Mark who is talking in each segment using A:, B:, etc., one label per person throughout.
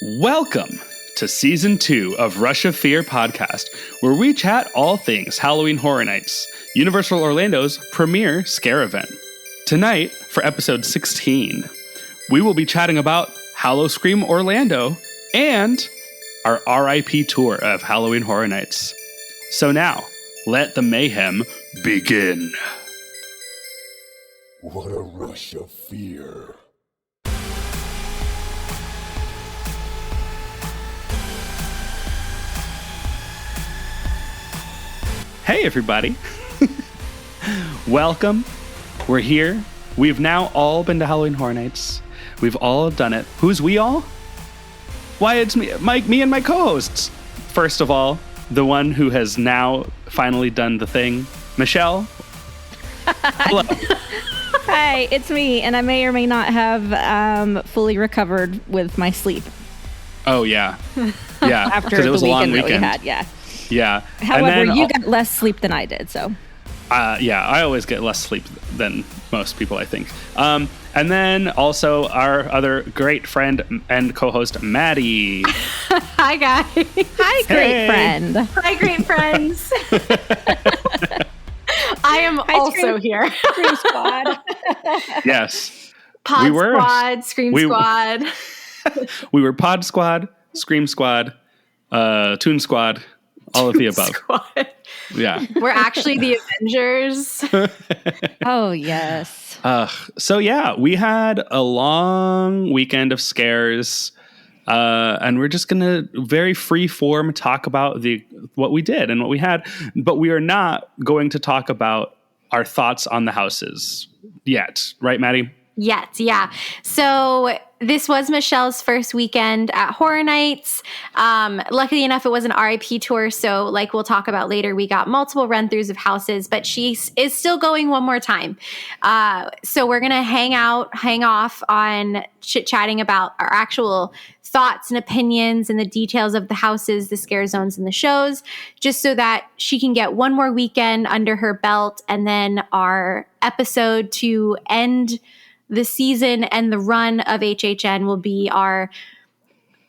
A: Welcome to Season 2 of Rush of Fear podcast, where we chat all things Halloween Horror Nights, Universal Orlando's premier scare event. Tonight, for episode 16, we will be chatting about Howl-O-Scream Orlando and our RIP tour of Halloween Horror Nights. So now, let the mayhem begin.
B: What a rush of fear.
A: Hey, everybody. Welcome. We're here. We've now all been to Halloween Horror Nights. We've all done it. Who's we all? Why, it's me, Mike, me and my co-hosts. First of all, the one who has now finally done the thing, Michelle. Hello.
C: Hi, it's me, and I may or may not have fully recovered with my sleep.
A: Oh, yeah. Yeah,
C: after
A: it was
C: the
A: a long
C: weekend that we
A: weekend.
C: had, yeah.
A: Yeah.
C: However, you got less sleep than I did, so.
A: Yeah, I always get less sleep than most people, I think. And then also our other great friend and co-host, Maddie.
D: Hi, guys.
C: Hi, great friend.
D: Hi, great friends. I am also here.
C: Scream Squad.
A: Yes.
D: Pod Squad, Scream Squad.
A: We were Pod Squad, Scream Squad, Toon Squad, all of the above.
D: Squad.
A: Yeah.
D: We're actually the Avengers.
C: Oh, yes.
A: So yeah, we had a long weekend of scares, and we're just gonna very free form talk about what we did and what we had, but we are not going to talk about our thoughts on the houses yet, right, Maddie?
D: Yes, yeah. So this was Michelle's first weekend at Horror Nights. Luckily enough, it was an RIP tour. So like we'll talk about later, we got multiple run-throughs of houses, but she is still going one more time. So we're going to hang off on chit-chatting about our actual thoughts and opinions and the details of the houses, the scare zones, and the shows, just so that she can get one more weekend under her belt. And then our episode to end the season and the run of HHN will be our,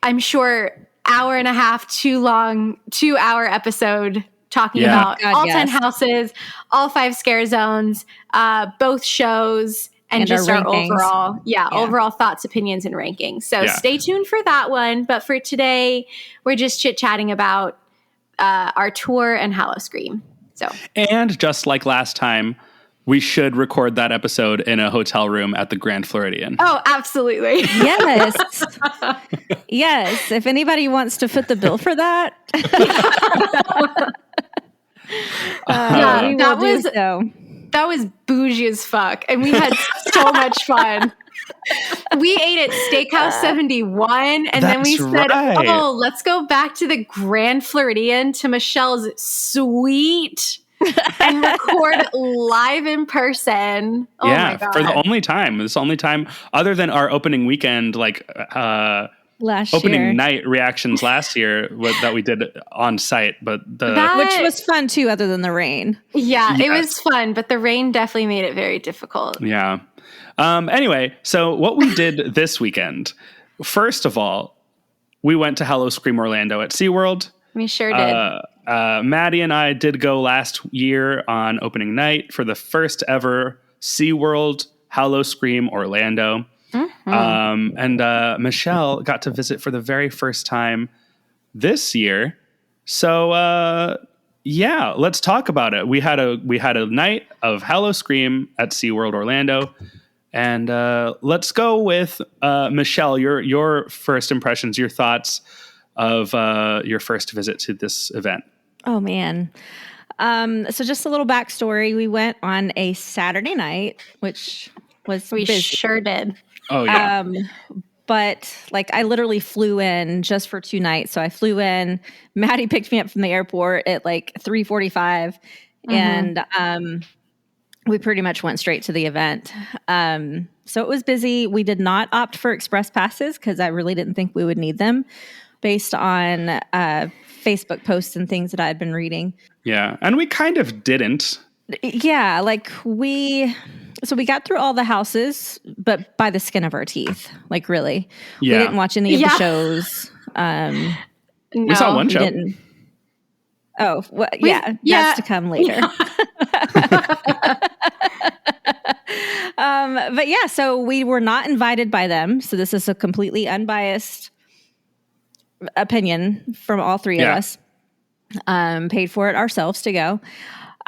D: I'm sure, hour and a half too long, 2-hour episode talking about all 10 houses, all 5 scare zones, both shows, and just our overall thoughts, opinions, and rankings. So stay tuned for that one. But for today, we're just chit-chatting about our tour and Howl-O-Scream. So,
A: and just like last time, we should record that episode in a hotel room at the Grand Floridian.
D: Oh, absolutely.
C: Yes. Yes. If anybody wants to foot the bill for that.
D: That was bougie as fuck. And we had so much fun. We ate at Steakhouse 71, and then we said, oh, let's go back to the Grand Floridian to Michelle's suite and record live in person. Oh my God.
A: For the only time. This is the only time other than our opening weekend, like opening night reactions last year that we did on site, but
C: which was fun too, other than the rain.
D: Yeah, it was fun, but the rain definitely made it very difficult.
A: Yeah. Anyway, so what we did this weekend, first of all, we went to Howl-O-Scream Orlando at SeaWorld.
D: We sure did.
A: Maddie and I did go last year on opening night for the first ever SeaWorld Howl-O-Scream Orlando. Mm-hmm. And Michelle got to visit for the very first time this year. So, let's talk about it. We had a night of Howl-O-Scream at SeaWorld Orlando. And let's go with Michelle, your first impressions, your thoughts of your first visit to this event.
C: Oh, man. So just a little backstory. We went on a Saturday night, which was busy.
D: Sure did.
A: Oh, yeah.
C: But like I literally flew in just for 2 nights. So I flew in, Maddie picked me up from the airport at like 3:45 and we pretty much went straight to the event. So it was busy. We did not opt for express passes because I really didn't think we would need them based on Facebook posts and things that I had been reading.
A: Yeah. And we kind of didn't.
C: Yeah, like we got through all the houses, but by the skin of our teeth. Like really, we
A: Yeah.
C: didn't watch any of the
D: Yeah.
C: shows.
A: We saw one
C: We
A: show.
C: didn't. Oh, well,
D: We-
C: yeah,
D: yeah.
C: that's to come later. But yeah, so we were not invited by them. So this is a completely unbiased opinion from all three of
A: Yeah.
C: us. Paid for it ourselves to go.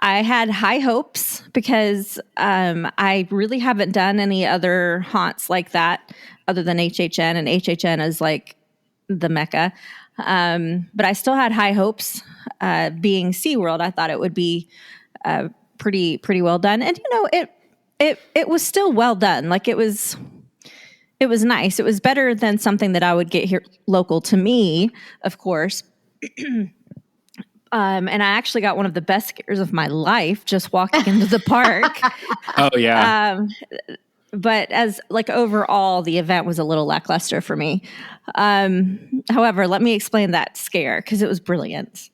C: I had high hopes because I really haven't done any other haunts like that other than HHN, and HHN is like the mecca. But I still had high hopes. Being SeaWorld, I thought it would be pretty well done, and it was still well done. Like it was nice. It was better than something that I would get here local to me, of course. And I actually got one of the best scares of my life just walking into the park.
A: Oh yeah.
C: But as like overall, the event was a little lackluster for me. However, let me explain that scare because it was brilliant.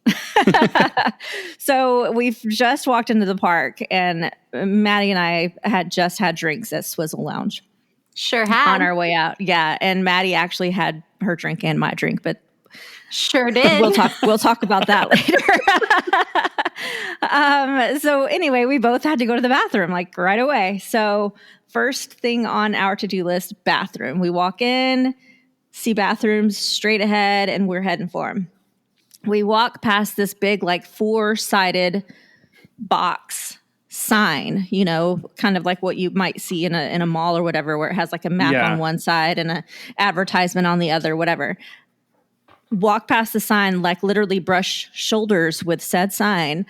C: So we've just walked into the park, and Maddie and I had just had drinks at Swizzle Lounge
D: Sure had.
C: on our way out. Yeah, and Maddie actually had her drink and my drink, but
D: Sure did.
C: we'll talk about that later. So anyway, we both had to go to the bathroom like right away. So first thing on our to-do list, bathroom. We walk in, see bathrooms straight ahead, and we're heading for them. We walk past this big like 4-sided box sign, kind of like what you might see in a mall or whatever, where it has like a map
A: Yeah.
C: on one side and a advertisement on the other, whatever. Walk past the sign, like literally brush shoulders with said sign.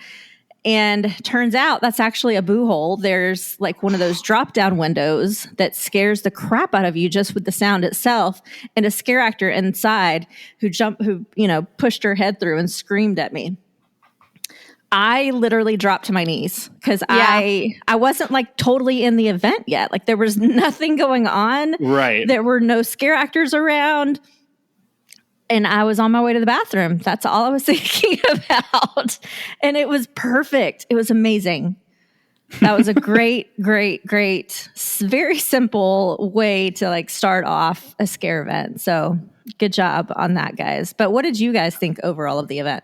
C: And turns out that's actually a boo hole. There's like one of those drop down windows that scares the crap out of you just with the sound itself. And a scare actor inside who pushed her head through and screamed at me. I literally dropped to my knees because I wasn't like totally in the event yet. Like there was nothing going on.
A: Right.
C: There were no scare actors around. And I was on my way to the bathroom. That's all I was thinking about. And it was perfect. It was amazing. That was a great, very simple way to like start off a scare event. So good job on that, guys. But what did you guys think overall of the event?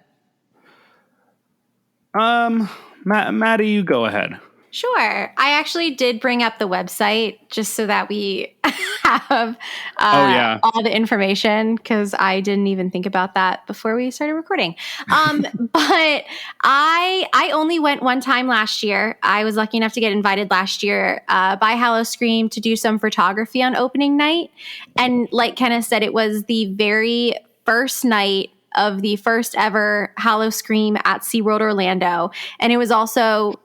A: Maddie, you go ahead.
D: Sure. I actually did bring up the website just so that we have all the information, because I didn't even think about that before we started recording. But I only went one time last year. I was lucky enough to get invited last year by Howl-O-Scream to do some photography on opening night. And like Kenneth said, it was the very first night of the first ever Howl-O-Scream at SeaWorld Orlando. And it was also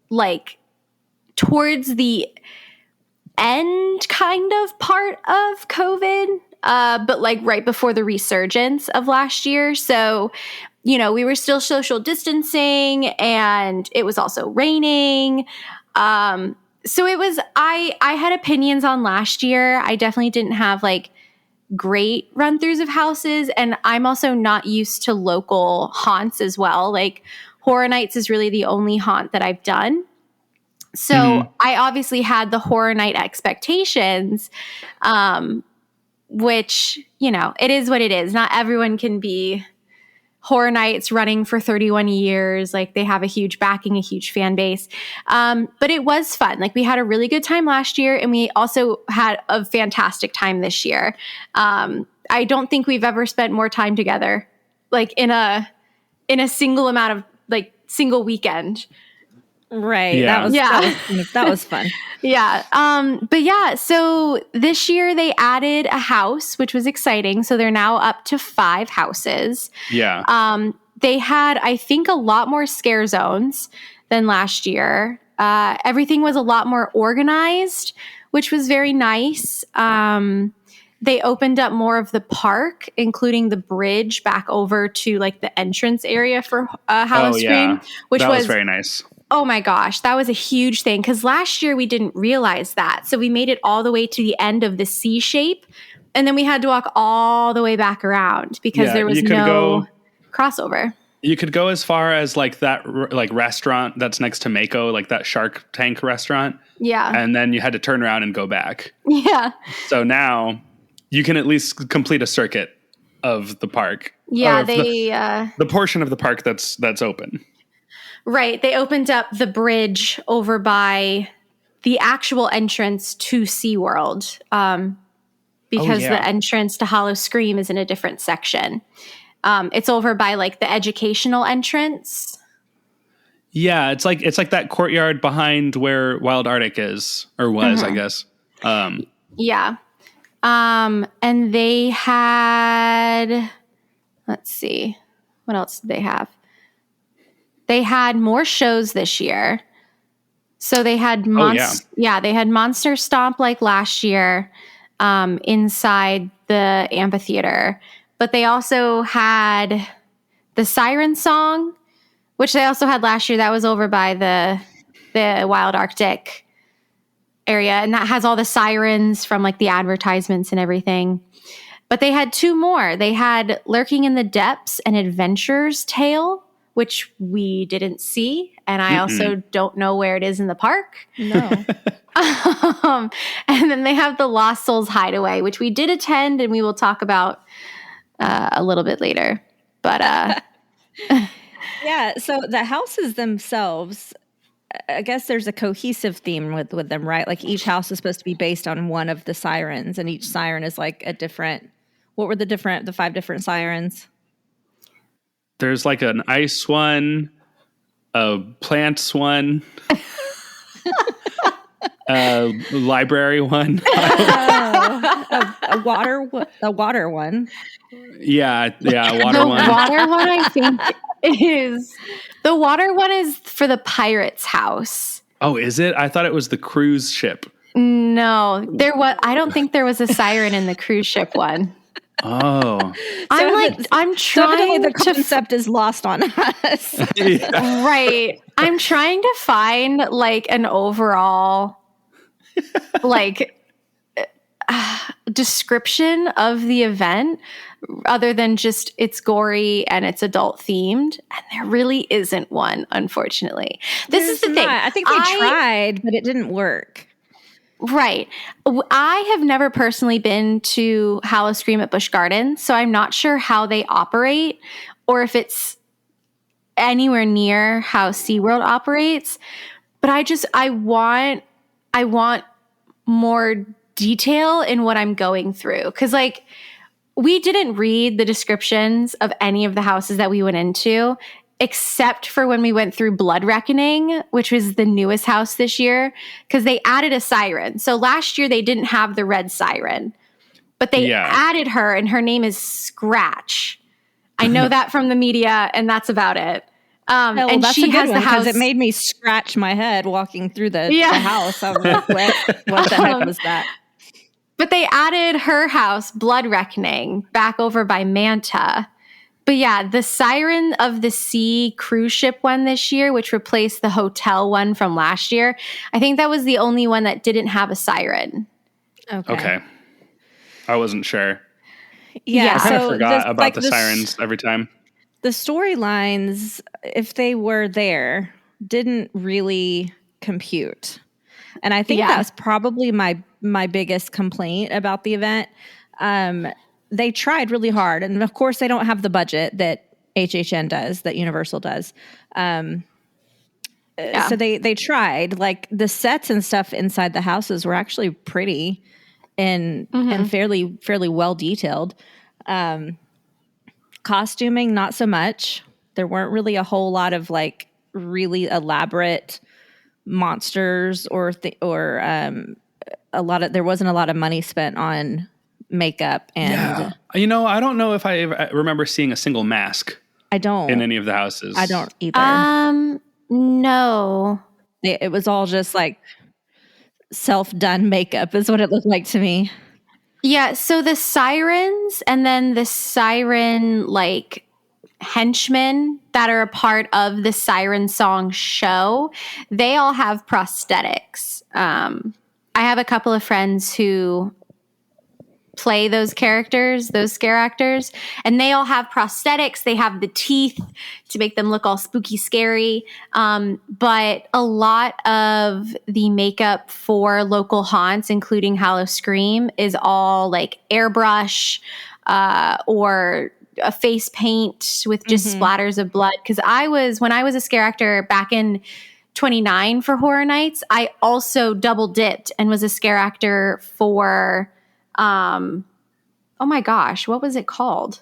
D: like towards the end kind of part of COVID, but like right before the resurgence of last year. So, we were still social distancing, and it was also raining. So it was, I had opinions on last year. I definitely didn't have like great run-throughs of houses, and I'm also not used to local haunts as well. Like Horror Nights is really the only haunt that I've done. So I obviously had the Horror Night expectations, which, it is what it is. Not everyone can be Horror Nights running for 31 years. Like they have a huge backing, a huge fan base. But it was fun. Like we had a really good time last year, and we also had a fantastic time this year. I don't think we've ever spent more time together, like in a single amount of like single weekend.
C: Right.
A: Yeah.
C: That was fun.
D: Yeah. But yeah, so this year they added a house, which was exciting. So they're now up to 5 houses.
A: Yeah.
D: They had, I think, a lot more scare zones than last year. Everything was a lot more organized, which was very nice. They opened up more of the park, including the bridge back over to like the entrance area for Howl-O-Scream, which
A: that was very nice.
D: Oh my gosh, that was a huge thing, because last year we didn't realize that. So we made it all the way to the end of the C shape, and then we had to walk all the way back around because there was no crossover.
A: You could go as far as like that like restaurant that's next to Mako, like that Shark Tank restaurant.
D: Yeah.
A: And then you had to turn around and go back.
D: Yeah.
A: So now you can at least complete a circuit of the park.
D: Yeah,
A: the portion of the park that's open.
D: Right. They opened up the bridge over by the actual entrance to SeaWorld, because the entrance to Howl-O-Scream is in a different section. It's over by like the educational entrance.
A: Yeah, it's like that courtyard behind where Wild Arctic is, or was, I guess.
D: Yeah. And they had, let's see, what else did they have? They had more shows this year. So they had they had Monster Stomp like last year, inside the amphitheater. But they also had the Siren Song, which they also had last year. That was over by the Wild Arctic area, and that has all the sirens from like the advertisements and everything. But they had two more. They had Lurking in the Depths and Adventurer's Tale, which we didn't see, and I also don't know where it is in the park.
C: No.
D: And then they have the Lost Souls Hideaway, which we did attend, and we will talk about a little bit later. But
C: yeah, so the houses themselves, I guess there's a cohesive theme with them, right? Like each house is supposed to be based on one of the sirens, and each siren is like a different. What were the 5 different sirens?
A: There's like an ice one, a plants one, a library one,
C: a water one.
A: Yeah, water
D: the
A: one.
D: water one, I think, is the water one is for the pirate's house.
A: Oh, is it? I thought it was the cruise ship.
D: No, I don't think there was a siren in the cruise ship one.
A: Oh,
D: I'm trying.
C: The concept is lost on us.
A: Yeah.
D: Right. I'm trying to find like an overall like description of the event, other than just it's gory and it's adult themed, and there really isn't one, unfortunately. This is the thing.
C: I think they tried, but it didn't work.
D: Right. I have never personally been to Howl-O-Scream at Busch Gardens, so I'm not sure how they operate or if it's anywhere near how SeaWorld operates. But I want more detail in what I'm going through. Because, like, we didn't read the descriptions of any of the houses that we went into, except for when we went through Blood Reckoning, which was the newest house this year, because they added a siren. So last year they didn't have the red siren, but they added her, and her name is Scratch. I know that from the media, and that's about it. And
C: that's
D: she
C: a good
D: has
C: one,
D: the house.
C: because it made me scratch my head walking through the house. I was like, what the heck was that?
D: But they added her house, Blood Reckoning, back over by Manta. But yeah, the Siren of the Sea cruise ship one this year, which replaced the hotel one from last year, I think that was the only one that didn't have a siren.
A: Okay. I wasn't sure.
C: Yeah,
A: I kind of forgot about the sirens every time.
C: The storylines, if they were there, didn't really compute. And I think that was probably my biggest complaint about the event. They tried really hard. And of course, they don't have the budget that HHN does, that Universal does. So they tried. Like, the sets and stuff inside the houses were actually pretty and fairly well detailed. Costuming, not so much. There weren't really a whole lot of like really elaborate monsters or there wasn't a lot of money spent on makeup and
A: I don't know if I remember seeing a single mask.
C: I don't
A: in any of the houses.
C: I don't either.
D: No.
C: It was all just like self-done makeup is what it looked like to me.
D: Yeah, so the sirens and then the siren like henchmen that are a part of the Siren Song show, they all have prosthetics. I have a couple of friends who play those characters, those scare actors, and they all have prosthetics. They have the teeth to make them look all spooky, scary. But a lot of the makeup for local haunts, including Howl-O-Scream, is all like airbrush or a face paint with just splatters of blood. Because when I was a scare actor back in 29 for Horror Nights, I also double dipped and was a scare actor for oh my gosh, what was it called?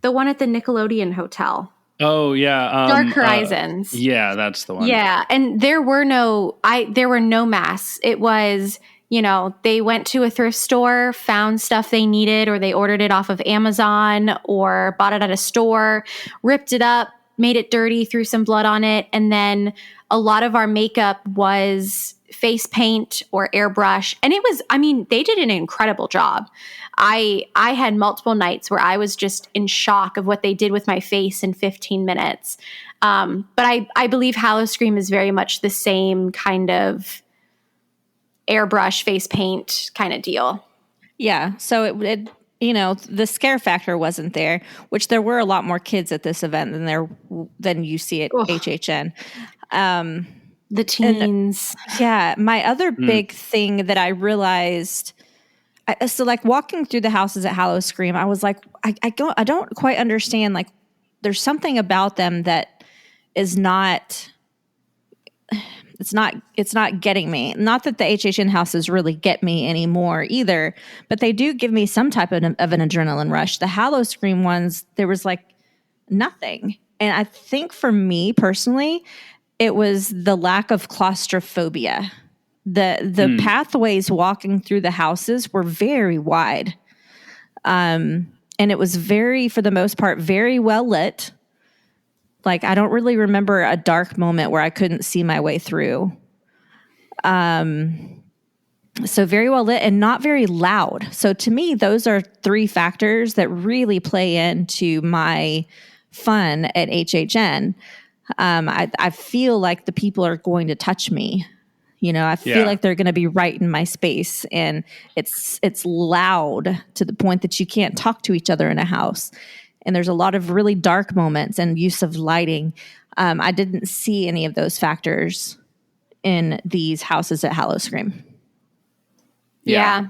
D: The one at the Nickelodeon Hotel.
A: Oh yeah,
D: Dark Horizons.
A: Yeah, that's the one.
D: Yeah, and there were no masks. It was, they went to a thrift store, found stuff they needed, or they ordered it off of Amazon or bought it at a store, ripped it up, made it dirty, threw some blood on it, and then a lot of our makeup was face paint or airbrush. And it was, they did an incredible job. I had multiple nights where I was just in shock of what they did with my face in 15 minutes. But I believe Howl-O-Scream is very much the same kind of airbrush face paint kind of deal.
C: Yeah. So it the scare factor wasn't there, which there were a lot more kids at this event than you see at HHN.
D: The teens.
C: My other big thing that I realized, so like walking through the houses at Howl-O-Scream, I was like, I don't quite understand. Like, there's something about them that is not. It's not getting me. Not that the HHN houses really get me anymore either, but they do give me some type of an adrenaline rush. The Howl-O-Scream ones, there was like nothing. And I think for me personally, it was the lack of claustrophobia. The pathways walking through the houses were very wide. And it was for the most part, very well lit. Like, I don't really remember a dark moment where I couldn't see my way through. So very well lit and not very loud. So to me, those are three factors that really play into my fun at HHN. I feel like the people are going to touch me. I feel like they're going to be right in my space, and it's loud to the point that you can't talk to each other in a house. And there's a lot of really dark moments and use of lighting. I didn't see any of those factors in these houses at Howl-O-Scream.
D: Yeah.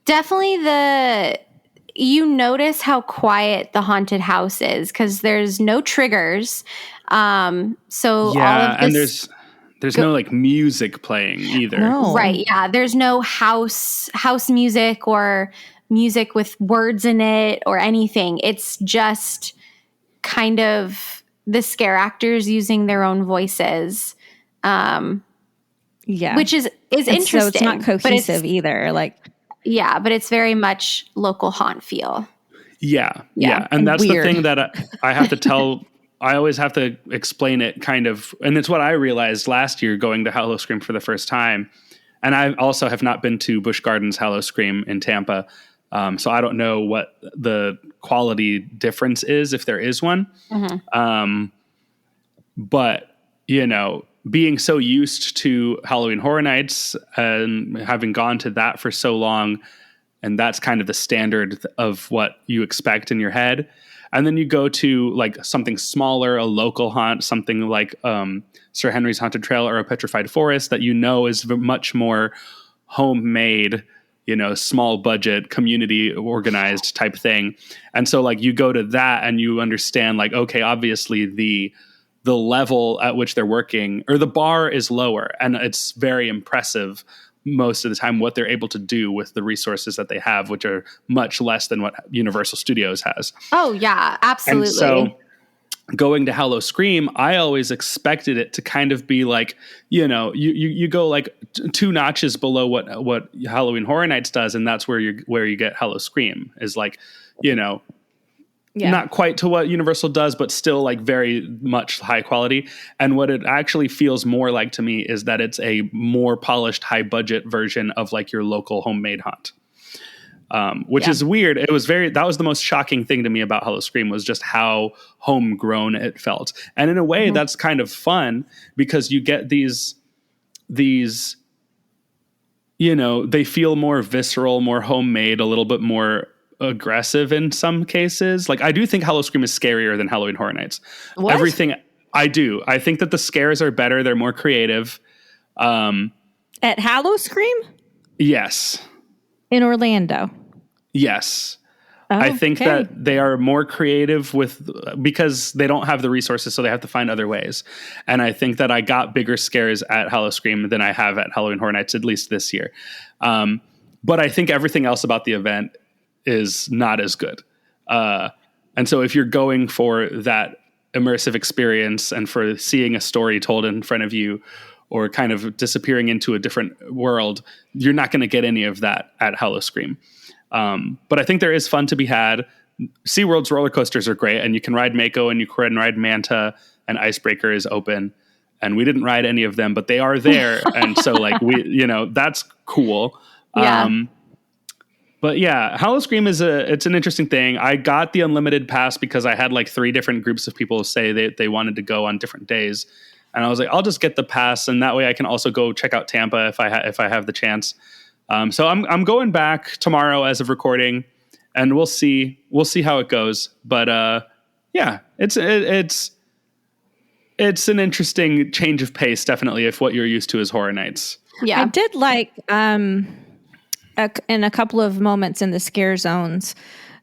D: Definitely you notice how quiet the haunted house is because there's no triggers. So all of this,
A: and there's no like music playing either.
C: No.
D: Right. Yeah. There's no house music or music with words in it or anything. It's just kind of the scare actors using their own voices. Which is interesting.
C: So it's not cohesive either. Like,
D: but it's very much local haunt feel.
A: Yeah. And that's weird. The thing that I have to tell. I always have to explain it kind of, and it's what I realized last year going to Howl-O-Scream for the first time. And I also have not been to Busch Gardens Howl-O-Scream in Tampa. So I don't know what the quality difference is, if there is one. But, being so used to Halloween Horror Nights and having gone to that for so long, and that's kind of the standard of what you expect in your head. And then you go to like something smaller, a local haunt, something like Sir Henry's Haunted Trail or a Petrified Forest that is much more homemade, small budget, community organized type thing. And so like you go to that and you understand like, okay, obviously the level at which they're working, or the bar is lower, and it's very impressive most of the time what they're able to do with the resources that they have, which are much less than what Universal Studios has.
D: Oh yeah, absolutely.
A: And so going to Howl-O-Scream, I always expected it to kind of be like, you go like two notches below what Halloween Horror Nights does, and that's where you get Howl-O-Scream is like, not quite to what Universal does, but still like very much high quality. And what it actually feels more like to me is that it's a more polished, high budget version of like your local homemade haunt. Which is weird. That was the most shocking thing to me about Howl-O-Scream was just how homegrown it felt. And in a way that's kind of fun because you get these they feel more visceral, more homemade, a little bit more aggressive in some cases. Like, I do think Howl-O-Scream is scarier than Halloween Horror Nights.
C: What?
A: Everything I do. I think that the scares are better. They're more creative.
C: At Howl-O-Scream?
A: Yes.
C: In Orlando?
A: Yes.
C: Oh,
A: I think
C: okay.
A: that they are more creative because they don't have the resources, so they have to find other ways. And I think that I got bigger scares at Howl-O-Scream than I have at Halloween Horror Nights, at least this year. But I think everything else about the event is not as good. And so if you're going for that immersive experience and for seeing a story told in front of you or kind of disappearing into a different world, you're not going to get any of that at Howl-O-Scream. But I think there is fun to be had. SeaWorld's roller coasters are great, and you can ride Mako and you can ride Manta, and Icebreaker is open. And we didn't ride any of them, but they are there. And so like that's cool.
D: Yeah.
A: But yeah, Howl-O-Scream it's an interesting thing. I got the unlimited pass because I had like 3 different groups of people say they wanted to go on different days. And I was like, I'll just get the pass. And that way I can also go check out Tampa if I have the chance. So I'm going back tomorrow as of recording, and we'll see how it goes. But yeah, it's an interesting change of pace, definitely, if what you're used to is Horror Nights.
D: Yeah.
C: I did like in a couple of moments in the scare zones,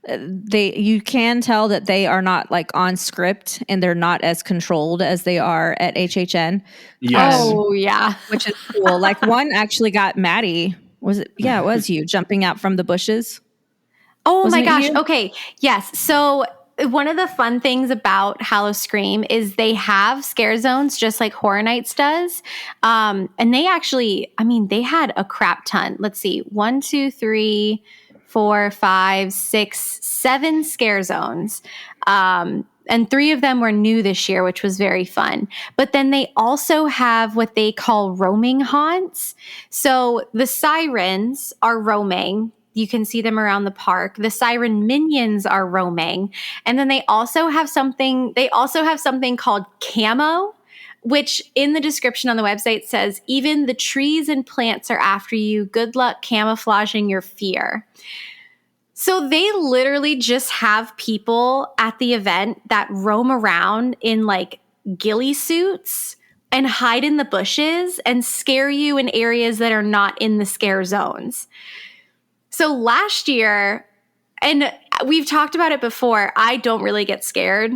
C: you can tell that they are not like on script and they're not as controlled as they are at HHN.
A: Yes.
D: Oh yeah,
C: which is cool. Like one actually got Maddie. Was it? Yeah, it was you jumping out from the bushes.
D: Oh
C: Wasn't
D: my
C: it
D: gosh.
C: you?
D: Okay. Yes. So one of the fun things about Howl-O-Scream is they have scare zones just like Horror Nights does. And they actually, they had a crap ton. Let's see. 1, 2, 3, 4, 5, 6, 7 scare zones. And 3 of them were new this year, which was very fun. But then they also have what they call roaming haunts. So the sirens are roaming. You can see them around the park. The siren minions are roaming. And then they also have something called camo, which in the description on the website says, even the trees and plants are after you. Good luck camouflaging your fear. So they literally just have people at the event that roam around in like ghillie suits and hide in the bushes and scare you in areas that are not in the scare zones. So last year, and we've talked about it before, I don't really get scared.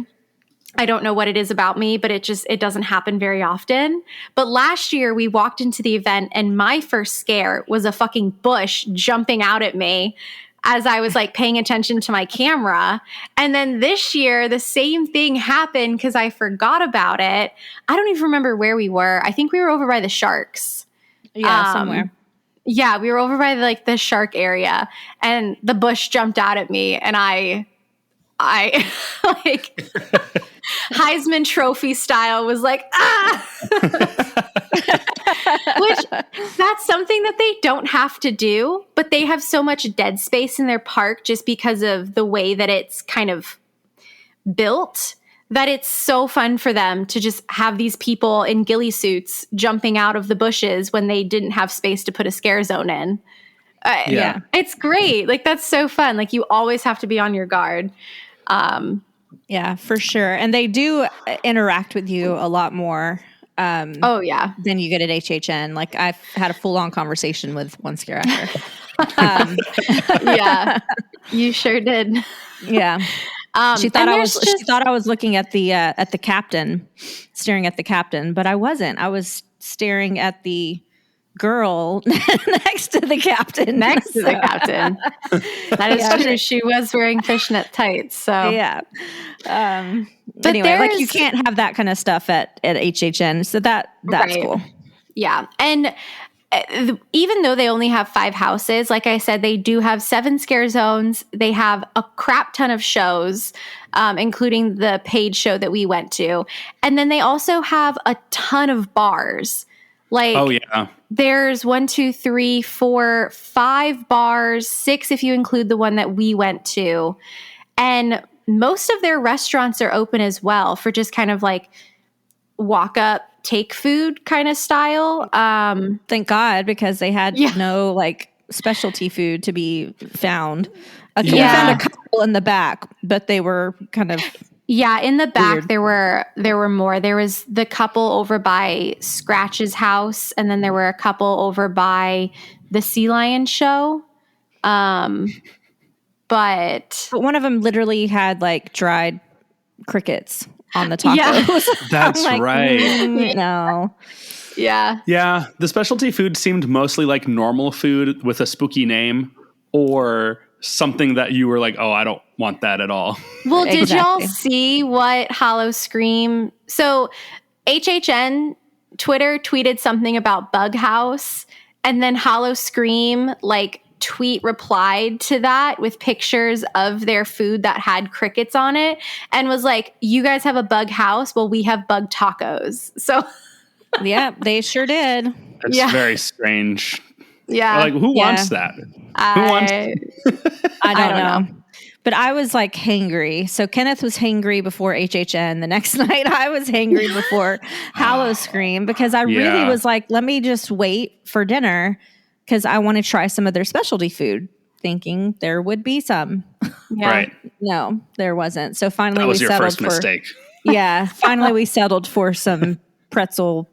D: I don't know what it is about me, but it doesn't happen very often. But last year we walked into the event and my first scare was a fucking bush jumping out at me as I was like paying attention to my camera. And then this year, the same thing happened because I forgot about it. I don't even remember where we were. I think we were over by the sharks.
C: Yeah, somewhere.
D: Yeah, we were over by like the shark area and the bush jumped out at me and I like Heisman Trophy style was like, ah! Which that's something that they don't have to do, but they have so much dead space in their park just because of the way that it's kind of built that it's so fun for them to just have these people in ghillie suits jumping out of the bushes when they didn't have space to put a scare zone in.
A: Yeah.
D: It's great. Like that's so fun. Like you always have to be on your guard.
C: Yeah, for sure. And they do interact with you a lot more.
D: Oh yeah,
C: than you get at HHN. Like I've had a full-on conversation with one scare actor.
D: Yeah, you sure did.
C: Yeah. She thought I was looking at the captain, staring at the captain, but I wasn't. I was staring at the girl next to the captain.
D: That is true. She was wearing fishnet tights. So
C: yeah. But anyway, like you can't have that kind of stuff at HHN. So that's right. Cool.
D: Yeah. And even though they only have 5 houses, like I said, they do have 7 scare zones. They have a crap ton of shows, including the paid show that we went to. And then they also have a ton of bars. Like, oh yeah, there's 1, 2, 3, 4, 5 bars, 6 if you include the one that we went to. And most of their restaurants are open as well for just kind of like walk up take food kind of style.
C: Thank God, because they had no like specialty food to be found. We found a couple in the back, but they were kind of
D: in the back
C: weird.
D: there were more. There was the couple over by Scratch's house, and then there were a couple over by the Sea Lion show. But
C: one of them literally had like dried crickets on the tacos.
A: That's
C: like,
A: right.
C: No.
D: Yeah.
A: Yeah. The specialty food seemed mostly like normal food with a spooky name, or something that you were like, oh, I don't want that at all.
D: Well, did y'all see what Howl-O-Scream? So HHN Twitter tweeted something about Bug House, and then Howl-O-Scream like tweet replied to that with pictures of their food that had crickets on it, and was like, you guys have a bug house, well, we have bug tacos. So
C: yeah, they sure did.
A: It's very strange.
D: Yeah.
A: Like, who wants that? Who wants?
C: I don't know. But I was like hangry. So Kenneth was hangry before HHN. The next night I was hangry before Howl-O-Scream, because I really was like, let me just wait for dinner because I want to try some of their specialty food, thinking there would be some.
A: Right.
C: No, there wasn't. So finally
A: that was
C: we
A: your
C: settled
A: first mistake.
C: Yeah. Finally we settled for some pretzel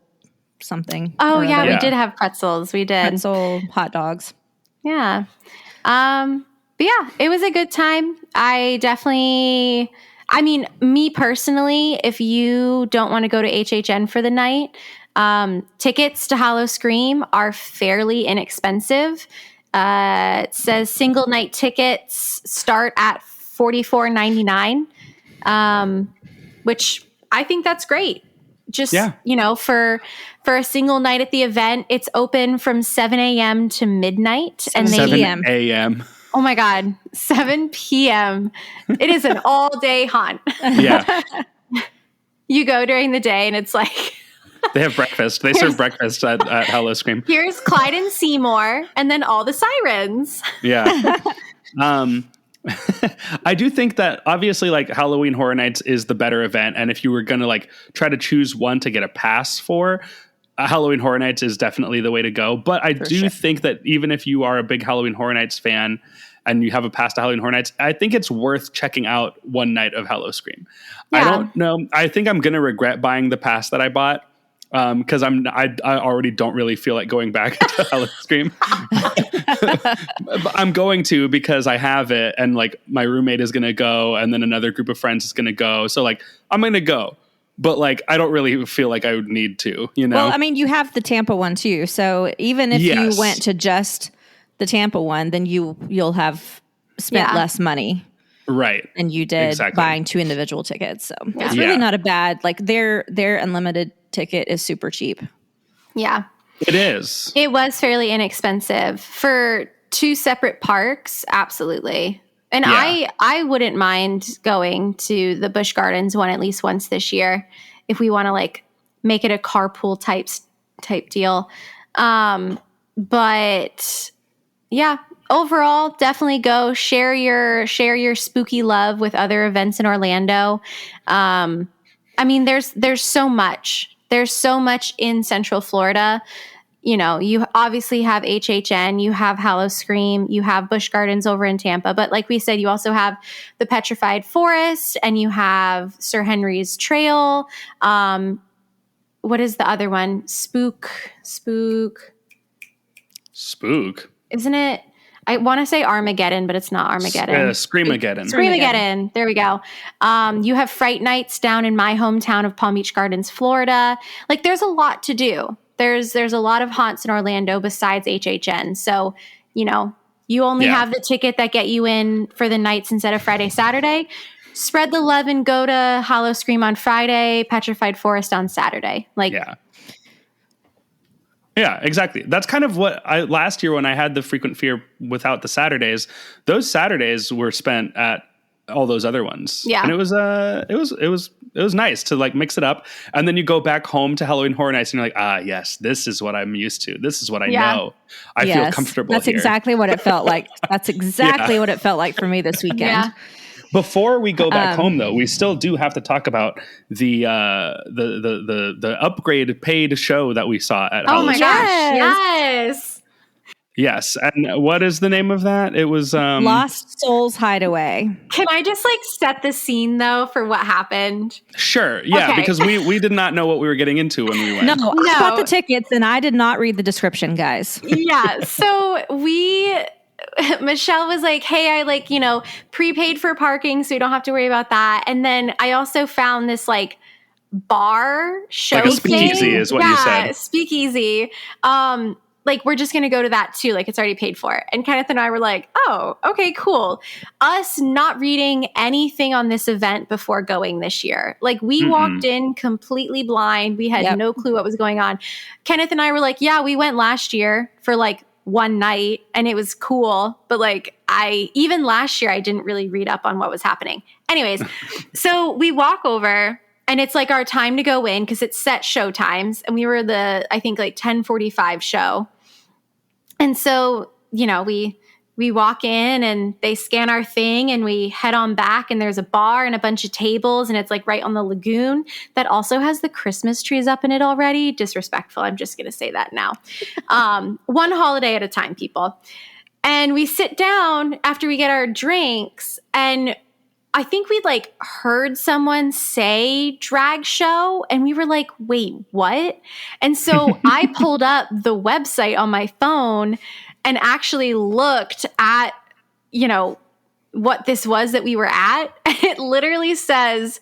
C: something.
D: Oh yeah, we did have pretzels. We did.
C: Pretzel hot dogs.
D: Yeah. But yeah, it was a good time. Me personally, if you don't want to go to HHN for the night, tickets to Howl-O-Scream are fairly inexpensive. It says single night tickets start at $44.99, which I think that's great. Just, for a single night at the event, it's open from 7 a.m. to midnight. And
A: 7 a.m.
D: Oh my God, 7 p.m. It is an all day haunt.
A: Yeah.
D: You go during the day and it's like...
A: They have breakfast. They serve breakfast at Howl-O-Scream.
D: Here's Clyde and Seymour, and then all the sirens.
A: Yeah. I do think that obviously like Halloween Horror Nights is the better event. And if you were going to like try to choose one to get a pass for, Halloween Horror Nights is definitely the way to go. But I do think that even if you are a big Halloween Horror Nights fan and you have a pass to Halloween Horror Nights, I think it's worth checking out one night of Howl-O-Scream. Yeah. I don't know. I think I'm going to regret buying the pass that I bought. Because I already don't really feel like going back to Howl-O-Scream. I'm going to, because I have it, and like my roommate is gonna go, and then another group of friends is gonna go. So like I'm gonna go, but like I don't really feel like I would need to. You know.
C: Well, I mean, you have the Tampa one too. So even if you went to just the Tampa one, then you'll have spent less money.
A: Right.
C: And you did buying 2 individual tickets. So it's really not a bad, like their unlimited ticket is super cheap.
D: Yeah.
A: It is.
D: It was fairly inexpensive for 2 separate parks. Absolutely. And I wouldn't mind going to the Busch Gardens one at least once this year if we want to like make it a carpool type deal. But yeah, overall, definitely go share your spooky love with other events in Orlando. I mean, there's so much. There's so much in Central Florida. You know, you obviously have HHN, you have Howl-O-Scream, you have Busch Gardens over in Tampa. But like we said, you also have the Petrified Forest, and you have Sir Henry's Trail. What is the other one? Spook. Isn't it? I want to say Armageddon, but it's not Armageddon.
A: Screamageddon.
D: Screamageddon. There we go. You have Fright Nights down in my hometown of Palm Beach Gardens, Florida. Like, there's a lot to do. There's a lot of haunts in Orlando besides HHN. So, you know, you only have the ticket that get you in for the nights instead of Friday, Saturday. Spread the love and go to Howl-O-Scream on Friday, Petrified Forest on Saturday. Like,
A: yeah, exactly. That's kind of what last year when I had the Frequent Fear without the Saturdays, those Saturdays were spent at all those other ones.
D: Yeah.
A: And it was nice to like mix it up. And then you go back home to Halloween Horror Nights and you're like, yes, this is what I'm used to. This is what I know. I feel comfortable.
C: That's
A: here.
C: exactly what it felt like. That's exactly what it felt like for me this weekend.
A: Before we go back home, though, we still do have to talk about the upgrade paid show that we saw at
D: Oh my
A: Howl-O-Scream.
D: gosh. Yes.
A: Yes. And what is the name of that? It was
C: Lost Souls Hideaway.
D: Can I just like set the scene though for what happened?
A: Sure. Yeah,
D: Okay.
A: because we did not know what we were getting into when we went.
C: No, I bought the tickets and I did not read the description, guys.
D: Yeah. So Michelle was like, hey, I like, prepaid for parking, so you don't have to worry about that. And then I also found this like bar show.
A: Like a speakeasy is what you said.
D: Speakeasy. Like, we're just going to go to that too. Like, it's already paid for. And Kenneth and I were like, oh, okay, cool. Us not reading anything on this event before going this year. Like, we walked in completely blind. We had no clue what was going on. Kenneth and I were like, yeah, we went last year for like one night and it was cool. But like, even last year, I didn't really read up on what was happening. Anyways, so we walk over. And it's like our time to go in because it's set show times. And we were I think like 10:45 show. And so, we walk in and they scan our thing and we head on back and there's a bar and a bunch of tables and it's like right on the lagoon that also has the Christmas trees up in it already. Disrespectful. I'm just going to say that now. One holiday at a time, people. And we sit down after we get our drinks and I think we'd like heard someone say drag show and we were like, wait, what? And so I pulled up the website on my phone and actually looked at, what this was that we were at. And it literally says,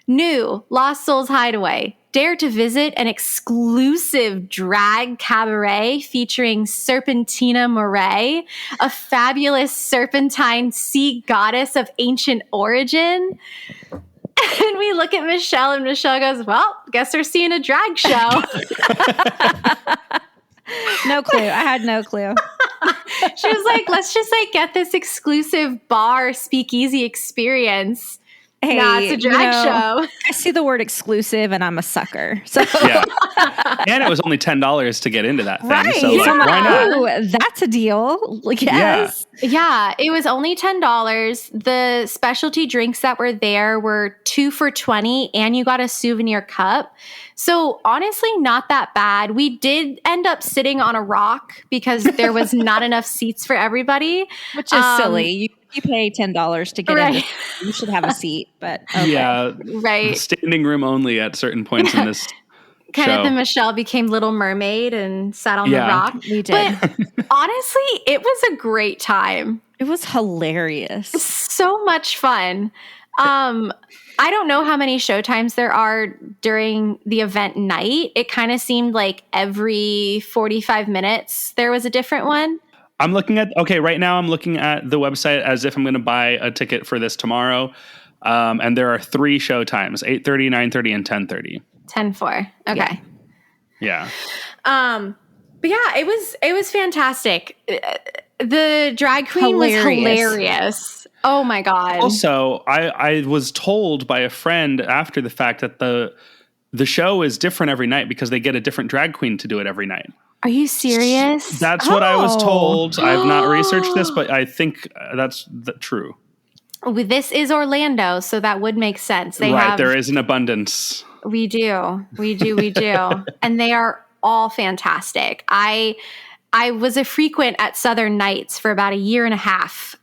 D: new Lost Souls Hideaway. Dare to visit an exclusive drag cabaret featuring Serpentina Moray, a fabulous serpentine sea goddess of ancient origin. And we look at Michelle and Michelle goes, well, guess we're seeing a drag show.
C: No clue. I had no clue.
D: She was like, let's just like get this exclusive bar speakeasy experience.
C: Hey,
D: nah, it's a drag show.
C: I see the word exclusive and I'm a sucker. So
A: Yeah. And it was only $10 to get into that thing.
C: right.
A: So like, why not?
C: Ooh, that's a deal. Yes.
D: Yeah, it was only $10. The specialty drinks that were there were 2 for $20 and you got a souvenir cup. So honestly, not that bad. We did end up sitting on a rock because there was not enough seats for everybody.
C: Which is silly. You pay $10 to get in. You should have a seat, but okay.
A: Yeah.
D: Right.
A: Standing room only at certain points in this
D: Kenneth
A: show.
D: and Michelle became Little Mermaid and sat on the rock.
C: We did.
D: But honestly, it was a great time.
C: It was hilarious.
D: So much fun. I don't know how many showtimes there are during the event night. It kind of seemed like every 45 minutes there was a different one.
A: Right now I'm looking at the website as if I'm going to buy a ticket for this tomorrow. And there are 3 show times, 8:30, 9:30, and 10:30.
D: 10-4. Okay.
A: Yeah.
D: But yeah, it was fantastic. The drag queen was hilarious. Oh my God.
A: Also, I was told by a friend after the fact that the show is different every night because they get a different drag queen to do it every night.
D: Are you serious?
A: That's what I was told. I've not researched this, but I think that's true.
D: This is Orlando, so that would make sense.
A: There is an abundance.
D: We do. And they are all fantastic. I was a frequent at Southern Nights for about a year and a half,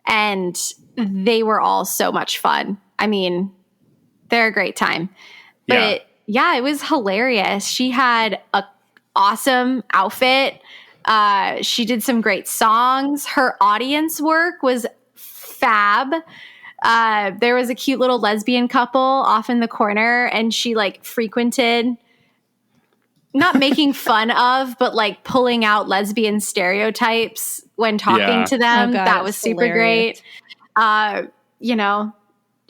D: and they were all so much fun. I mean, they're a great time. But yeah, it was hilarious. She had a awesome outfit. She did some great songs. Her audience work was fab. There was a cute little lesbian couple off in the corner, and she like frequented, not making fun of, but like pulling out lesbian stereotypes when talking to them.
C: Oh God,
D: that was super
C: hilarious.
D: great.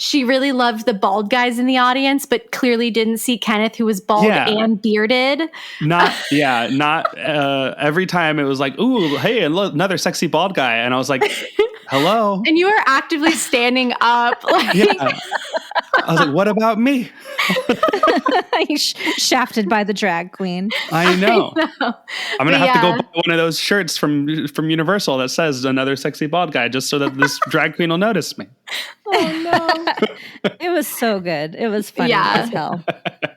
D: She really loved the bald guys in the audience, but clearly didn't see Kenneth, who was bald and bearded.
A: Not every time it was like, ooh, hey, another sexy bald guy. And I was like, hello.
D: And you were actively standing up. Like,
A: I was like, what about me?
C: Shafted by the drag queen.
A: I know. I'm going to have to go
D: yeah.
A: buy one of those shirts from Universal that says another sexy bald guy just so that this drag queen will notice me.
D: Oh no.
C: It was so good. It was funny as hell.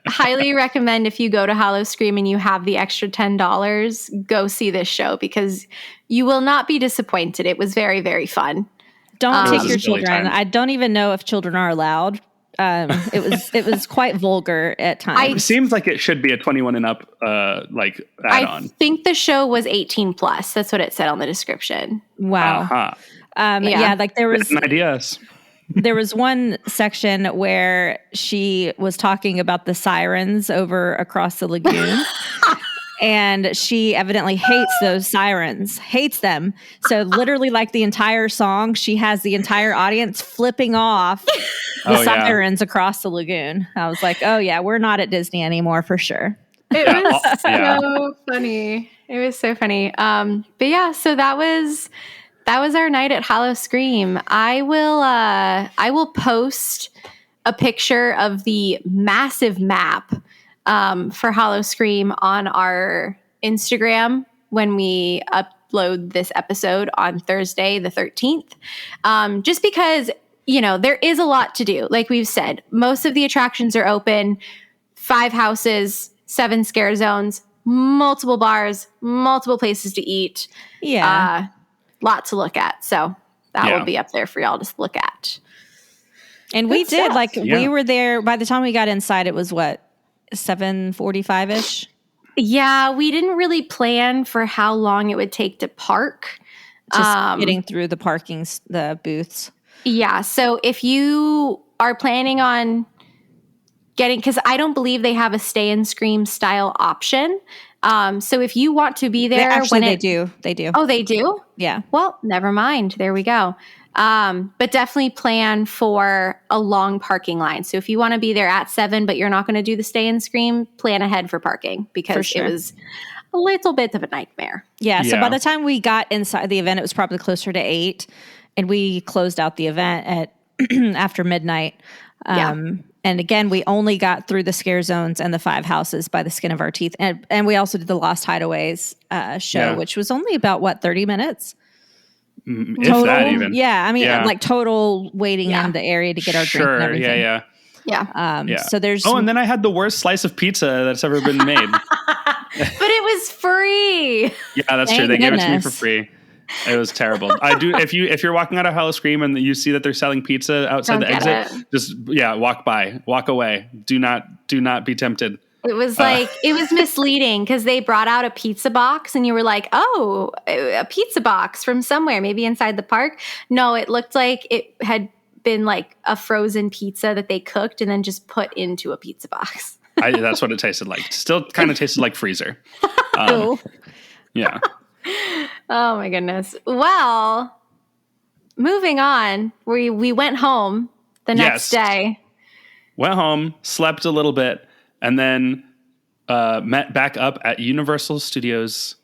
D: Highly recommend if you go to Howl-O-Scream and you have the extra $10, go see this show because you will not be disappointed. It was very, very fun.
C: Don't take your
A: a silly
C: children.
A: time.
C: I don't even know if children are allowed. It was quite vulgar at times.
A: It seems like it should be a 21 and up like add-on.
D: I think the show was 18 plus. That's what it said on the description.
C: Wow.
A: Uh-huh.
C: Yeah, like there was
A: ideas.
C: there was one section where she was talking about the sirens over across the lagoon. And she evidently hates those sirens, hates them. So literally like the entire song, she has the entire audience flipping off the sirens across the lagoon. I was like, oh yeah, we're not at Disney anymore for sure.
D: It was so funny. It was so funny. But yeah, so that was our night at Howl-O-Scream. I will post a picture of the massive map for Howl-O-Scream on our Instagram when we upload this episode on Thursday, the 13th. Just because, there is a lot to do. Like we've said, most of the attractions are open, 5 houses, 7 scare zones, multiple bars, multiple places to eat.
C: Yeah.
D: Lot to look at. So that will be up there for y'all to look at.
C: And we did, we were there, by the time we got inside, it was what? 7:45-ish.
D: Yeah, we didn't really plan for how long it would take to park.
C: Just getting through the booths.
D: Yeah, so if you are planning on getting, because I don't believe they have a stay and scream style option. So if you want to be there,
C: they do.
D: Oh, they do?
C: Yeah.
D: Well, never mind. There we go. But definitely plan for a long parking line. So if you want to be there at 7, but you're not going to do the stay and scream, plan ahead for parking because it was a little bit of a nightmare.
C: Yeah. So by the time we got inside the event, it was probably closer to 8, and we closed out the event at after midnight. And again, we only got through the scare zones and the 5 houses by the skin of our teeth. And we also did the Lost Hideaways show, which was only about 30 minutes?
A: If
C: total,
A: that even.
C: Yeah, I mean, like total waiting in the area to get our drink and everything.
D: Yeah.
C: So there's...
A: Oh, and then I had the worst slice of pizza that's ever been made.
D: But it was free.
A: Yeah, that's true. They gave it to me for free. It was terrible. I do. If you're walking out of Howl-O-Scream and you see that they're selling pizza outside the exit, just walk away. Do not be tempted.
D: It was it was misleading because they brought out a pizza box and you were like, oh, a pizza box from somewhere, maybe inside the park. No, it looked like it had been like a frozen pizza that they cooked and then just put into a pizza box.
A: That's what it tasted like. Still kind of tasted like freezer. Yeah.
D: Oh my goodness. Well, moving on, we went home the next day.
A: Went home, slept a little bit, and then met back up at Universal Studios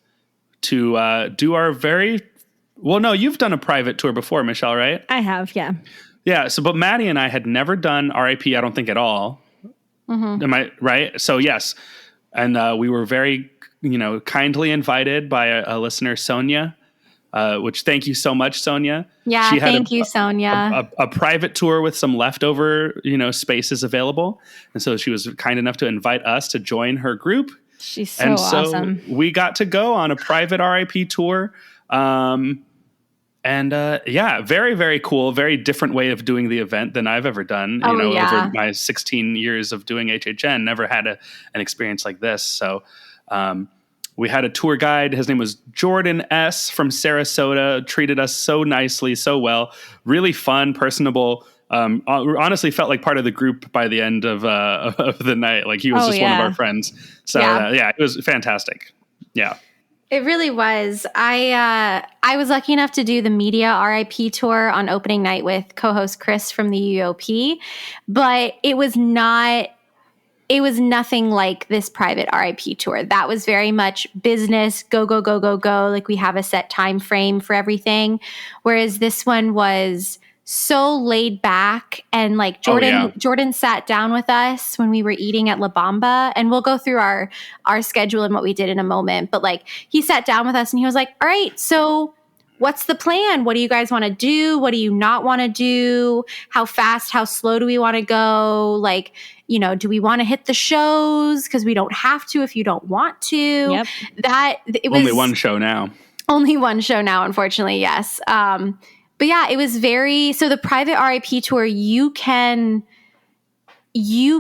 A: to do our no, you've done a private tour before, Michelle, right?
C: I have, yeah.
A: Yeah, but Maddie and I had never done RIP, I don't think, at all. Mm-hmm. Am I right? So, yes. And we were very, kindly invited by a listener, Sonia, which thank you so much, Sonia.
D: Yeah, thank you, Sonia.
A: A private tour with some leftover, spaces available. And so she was kind enough to invite us to join her group.
C: She's so awesome.
A: We got to go on a private RIP tour. Very, very cool. Very different way of doing the event than I've ever done. Over my 16 years of doing HHN, never had an experience like this. So we had a tour guide. His name was Jordan S. from Sarasota. Treated us so nicely, so well. Really fun, personable. Honestly felt like part of the group by the end of the night. Like he was one of our friends. So it was fantastic. Yeah.
D: It really was. I was lucky enough to do the media RIP tour on opening night with co-host Chris from the UOP, but it was nothing like this private RIP tour. That was very much business, go, go, go, go, go. Like we have a set time frame for everything. Whereas this one was so laid back, and like Jordan sat down with us when we were eating at La Bamba, and we'll go through our schedule and what we did in a moment. But like he sat down with us and he was like, all right, so what's the plan? What do you guys want to do? What do you not want to do? How fast, how slow do we want to go? Like, you know, do we want to hit the shows? Because we don't have to if you don't want to.
C: Yep.
A: It was only one show now.
D: Only one show now, unfortunately, yes. But yeah, it was so the private RIP tour, you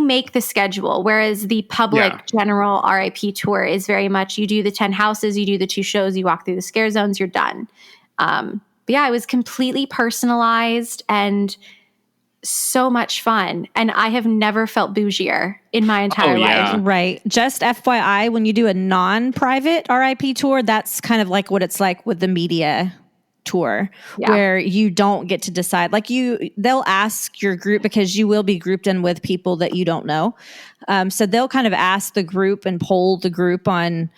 D: make the schedule, whereas the public general RIP tour is very much, you do the 10 houses, you do the 2 shows, you walk through the scare zones, you're done. But yeah, it was completely personalized and so much fun. And I have never felt bougier in my entire life.
C: Right. Just FYI, when you do a non-private RIP tour, that's kind of like what it's like with the media tour, where you don't get to decide. Like they'll ask your group, because you will be grouped in with people that you don't know. So they'll kind of ask the group and poll the group on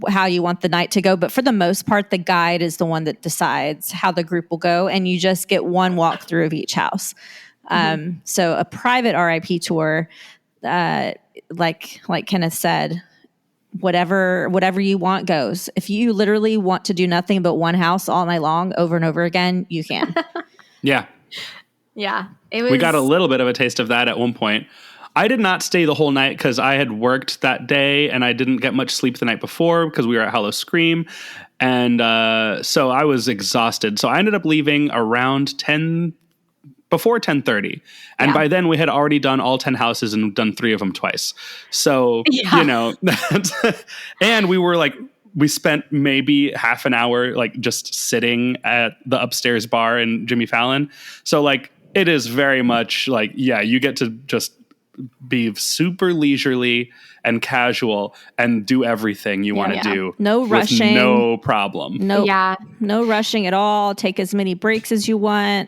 C: how you want the night to go. But for the most part, the guide is the one that decides how the group will go. And you just get one walkthrough of each house. So a private RIP tour, like Kenneth said, whatever you want goes. If you literally want to do nothing but one house all night long over and over again, you can.
A: Yeah.
D: Yeah.
A: We got a little bit of a taste of that at one point. I did not stay the whole night because I had worked that day and I didn't get much sleep the night before because we were at Howl-O-Scream. And so I was exhausted. So I ended up leaving around before 10:30. And by then we had already done all 10 houses and done 3 of them twice. So, you know, and we were like, we spent maybe half an hour like just sitting at the upstairs bar in Jimmy Fallon. So like, it is very much like, you get to just be super leisurely and casual and do everything you want to do.
C: No rushing.
A: No problem.
C: No rushing at all. Take as many breaks as you want.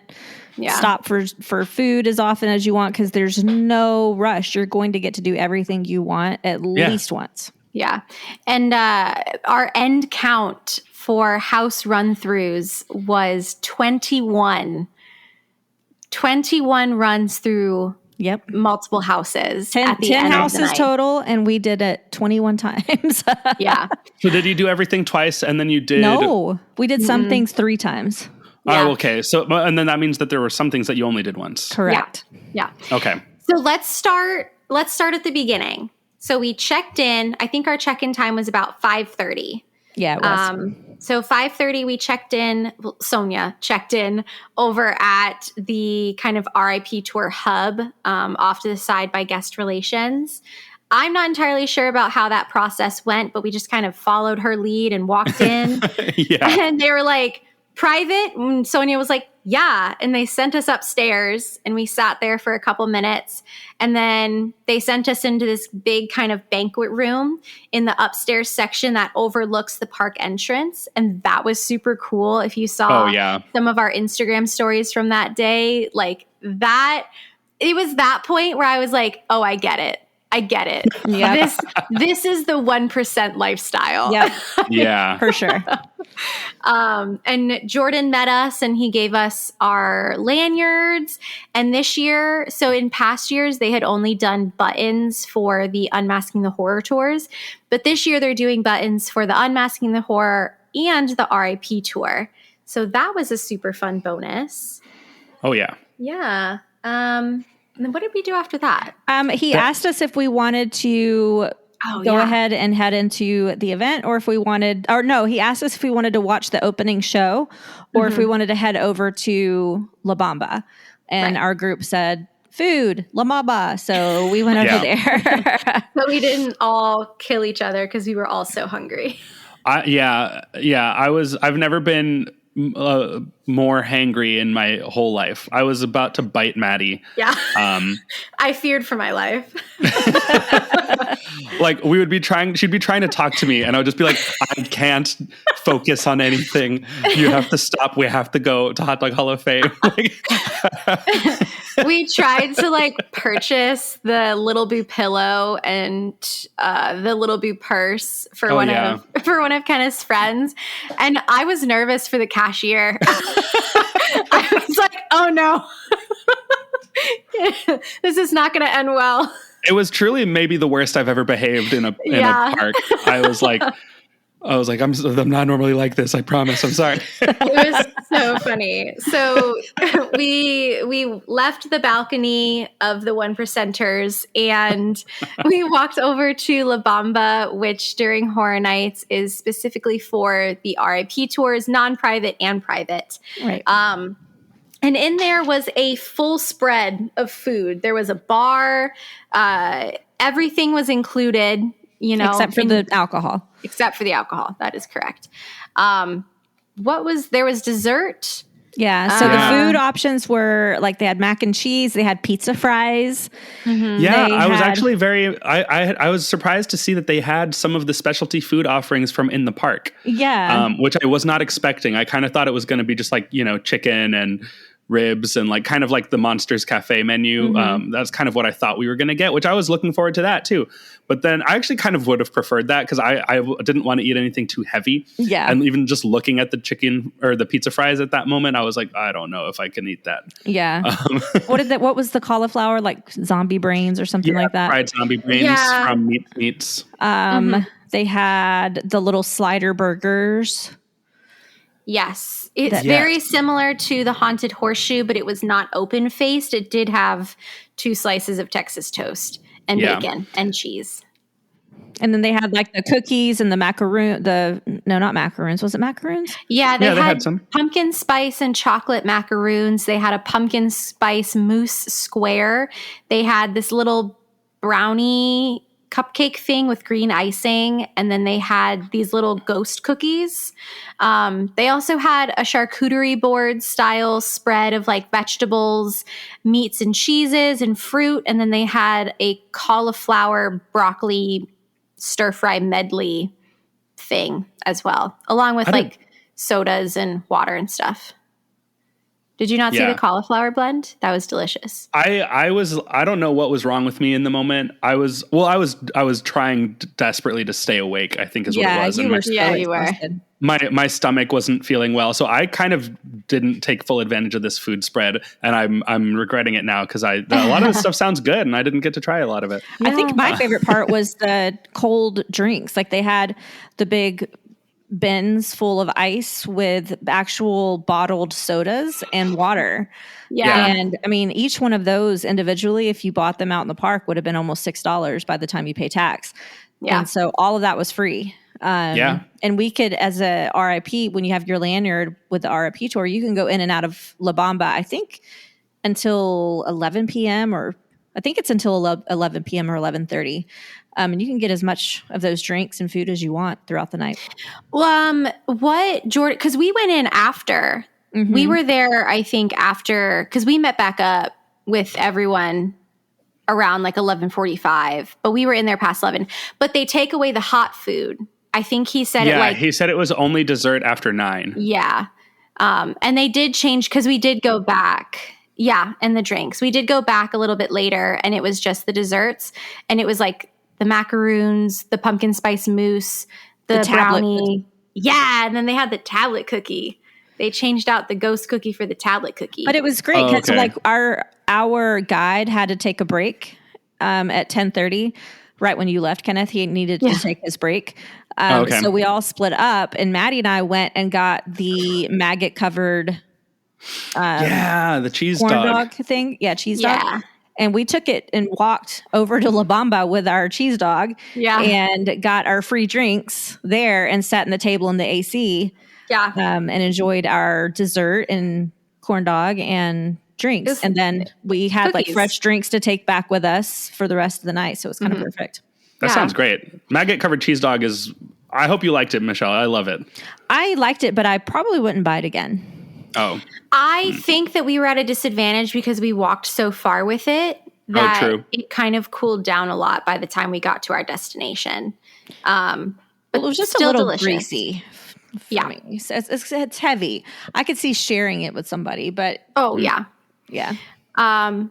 C: Stop for food as often as you want, because there's no rush. You're going to get to do everything you want at least once. Yeah.
D: And our end count for house run-throughs was 21. 21 runs through multiple houses. 10
C: houses total, and we did it 21 times.
A: So did you do everything twice and then you did?
C: No, we did some things 3 times.
A: Oh, okay. So, and then that means that there were some things that you only did once.
C: Correct.
D: Yeah.
A: Okay.
D: So let's start at the beginning. So we checked in. I think our check-in time was about 5:30.
C: Yeah, it was.
D: So 5:30 we checked in. Sonia checked in over at the kind of RIP tour hub off to the side by guest relations. I'm not entirely sure about how that process went, but we just kind of followed her lead and walked in. And they were like, private? And Sonia was like, yeah. And they sent us upstairs and we sat there for a couple minutes. And then they sent us into this big kind of banquet room in the upstairs section that overlooks the park entrance. And that was super cool. If you saw some of our Instagram stories from that day, like that, it was that point where I was like, oh, I get it. Yeah. This is the 1% lifestyle.
C: Yeah, for sure.
D: And Jordan met us and he gave us our lanyards. And this year, so in past years, they had only done buttons for the Unmasking the Horror tours. But this year they're doing buttons for the Unmasking the Horror and the RIP tour. So that was a super fun bonus.
A: Oh, yeah.
D: Yeah. And then what did we do after that?
C: He asked us if we wanted to go ahead and head into the event, or if we wanted, or no, he asked us if we wanted to watch the opening show, or if we wanted to head over to La Bamba. And our group said, food, La Bamba. So we went over there.
D: But we didn't all kill each other because we were all so hungry.
A: I've never been more hangry in my whole life. I was about to bite Maddie.
D: Yeah. I feared for my life.
A: Like she'd be trying to talk to me and I would just be like, I can't focus on anything. You have to stop. We have to go to Hot Dog Hall of Fame.
D: We tried to like purchase the Little Boo pillow and the Little Boo purse for one of Kenneth's friends. And I was nervous for the cashier. I was like, oh no, this is not going to end well.
A: It was truly maybe the worst I've ever behaved in a park. I was like, I'm not normally like this. I promise. I'm sorry.
D: It was so funny. So we left the balcony of the 1%ers and we walked over to La Bamba, which during Horror Nights is specifically for the RIP tours, non-private and private.
C: Right.
D: And in there was a full spread of food. There was a bar. Everything was included,
C: except for the alcohol.
D: Except for the alcohol. That is correct. There was dessert.
C: Yeah. So the food options were like they had mac and cheese. They had pizza fries.
A: Mm-hmm. Yeah. I was actually I was surprised to see that they had some of the specialty food offerings from in the park.
C: Yeah.
A: Which I was not expecting. I kind of thought it was going to be just like, chicken and ribs and like kind of like the Monsters Cafe menu.
C: Mm-hmm.
A: That's kind of what I thought we were going to get, which I was looking forward to that too. But then I actually kind of would have preferred that because I didn't want to eat anything too heavy.
C: Yeah.
A: And even just looking at the chicken or the pizza fries at that moment, I was like, I don't know if I can eat that.
C: Yeah. What was the cauliflower, like zombie brains or something like that?
A: Fried zombie brains from Meats.
C: They had the little slider burgers.
D: Yes. It's very similar to the Haunted Horseshoe, but it was not open-faced. It did have 2 slices of Texas toast and bacon and cheese.
C: And then they had like the cookies and the not macaroons. Was it macaroons?
D: Yeah, they had some pumpkin spice and chocolate macaroons. They had a pumpkin spice mousse square. They had this little brownie cupcake thing with green icing, and then they had these little ghost cookies. They also had a charcuterie board style spread of like vegetables, meats and cheeses and fruit, and then they had a cauliflower broccoli stir fry medley thing as well, along with like sodas and water and stuff. Did you not see the cauliflower blend? That was delicious.
A: I don't know what was wrong with me in the moment. I was trying desperately to stay awake, I think is what it was.
C: You were.
A: My stomach wasn't feeling well, so I kind of didn't take full advantage of this food spread, and I'm regretting it now because a lot of this stuff sounds good, and I didn't get to try a lot of it.
C: I think my favorite part was the cold drinks. Like they had the big bins full of ice with actual bottled sodas and water.
D: Yeah.
C: And I mean, each one of those individually, if you bought them out in the park, would have been almost $6 by the time you pay tax. Yeah. And so all of that was free. And we could, as a RIP, when you have your lanyard with the RIP tour, you can go in and out of La Bamba, I think until 11 p.m. or I think it's until 11 p.m. or 11:30. And you can get as much of those drinks and food as you want throughout the night.
D: What, Jordan, because we went in after. Mm-hmm. We were there, I think, after, because we met back up with everyone around like 11:45, but we were in there past 11. But they take away the hot food. I think he said
A: he said it was only dessert after 9.
D: Yeah. And they did change because we did go back. Yeah, and the drinks. We did go back a little bit later, and it was just the desserts. And it was like the macaroons, the pumpkin spice mousse, the brownie. Yeah, and then they had the tablet cookie. They changed out the ghost cookie for the tablet cookie.
C: But it was great because like our guide had to take a break at 10:30, right when you left, Kenneth. He needed to take his break. So we all split up, and Maddie and I went and got the maggot-covered
A: the cheese
C: corn dog thing. Yeah, cheese dog. And we took it and walked over to La Bamba with our cheese dog and got our free drinks there and sat in the table in the AC and enjoyed our dessert and corn dog and drinks. And then we had like fresh drinks to take back with us for the rest of the night. So it was kind of perfect.
A: That sounds great. Maggot covered cheese dog is, I hope you liked it, Michelle. I love it.
C: I liked it, but I probably wouldn't buy it again.
A: Oh.
D: I think that we were at a disadvantage because we walked so far with it that it kind of cooled down a lot by the time we got to our destination. But
C: it was just
D: still
C: a little
D: delicious.
C: Greasy. For me. So it's heavy. I could see sharing it with somebody, but
D: yeah.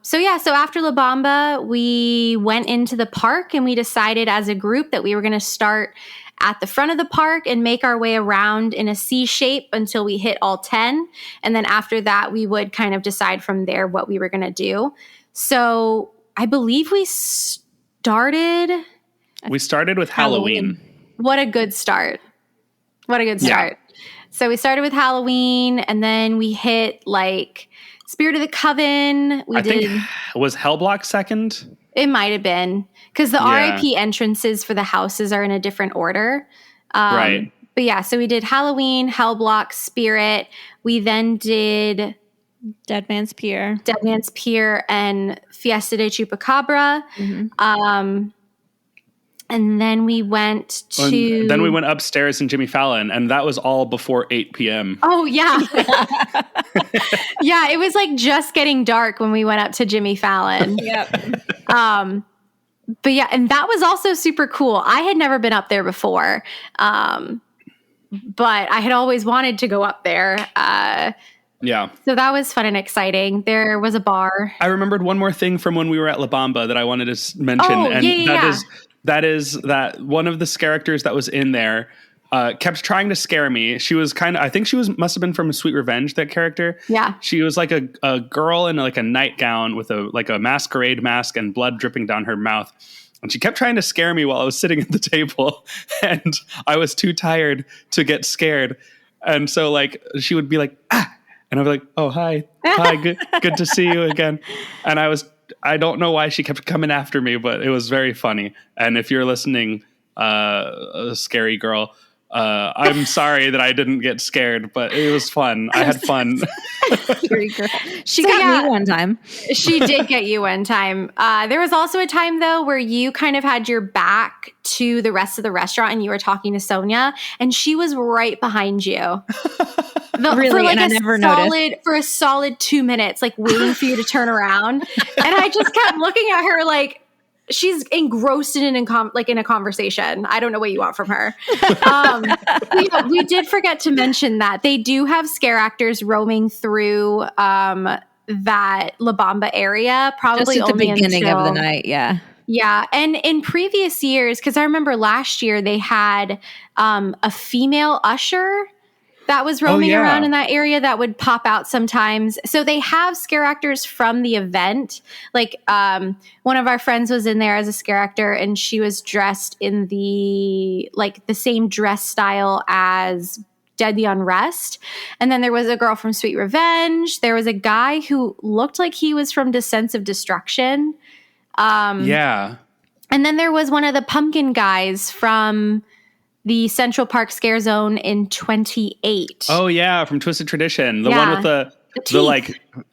D: So after La Bamba, we went into the park and we decided as a group that we were going to start at the front of the park and make our way around in a C shape until we hit all 10. And then after that, we would kind of decide from there what we were going to do. So I believe we started
A: with Halloween.
D: What a good start. What a good start. Yeah. So we started with Halloween, and then we hit like Spirit of the Coven. I think
A: was Hellblock second?
D: It might have been, because the RIP entrances for the houses are in a different order.
A: Right.
D: But yeah, so we did Halloween, Hellblock, Spirit. We then did
C: Dead Man's Pier,
D: and Fiesta de Chupacabra. Mm-hmm. And then we went to...
A: Then we went upstairs in Jimmy Fallon, and that was all before 8 p.m.
D: Oh, yeah. Yeah, it was like just getting dark when we went up to Jimmy Fallon.
C: Yep.
D: But yeah, and that was also super cool. I had never been up there before, but I had always wanted to go up there.
A: Yeah.
D: So that was fun and exciting. There was a bar.
A: I remembered one more thing from when we were at La Bamba that I wanted to mention.
D: Oh, and
A: that is that one of the characters that was in there kept trying to scare me. She was I think she must have been from Sweet Revenge, that character.
D: Yeah.
A: She was like a girl in like a nightgown with a masquerade mask and blood dripping down her mouth. And she kept trying to scare me while I was sitting at the table, and I was too tired to get scared. And so like she would be like, ah, and I'd be like, oh, hi, good to see you again. And I don't know why she kept coming after me, but it was very funny. And if you're listening, a scary girl, I'm sorry that I didn't get scared, but it was fun. I had fun.
C: Scary girl. She got me one time.
D: She did get you one time. There was also a time, though, where you kind of had your back to the rest of the restaurant and you were talking to Sonia, and she was right behind you.
C: Really? For like, and I never noticed.
D: For a solid 2 minutes, like waiting for you to turn around. And I just kept looking at her like she's engrossed in a conversation. I don't know what you want from her. We did forget to mention that they do have scare actors roaming through that La Bamba area, probably
C: just at
D: only
C: the beginning of the night. Yeah.
D: Yeah. And in previous years, because I remember last year they had a female usher that was roaming around in that area that would pop out sometimes. So they have scare actors from the event. Like one of our friends was in there as a scare actor, and she was dressed in the same dress style as Dead the Unrest. And then there was a girl from Sweet Revenge. There was a guy who looked like he was from Descents of Destruction.
A: Yeah.
D: And then there was one of the pumpkin guys from the Central Park Scare Zone in 28.
A: Oh, yeah, from Twisted Tradition. The one with the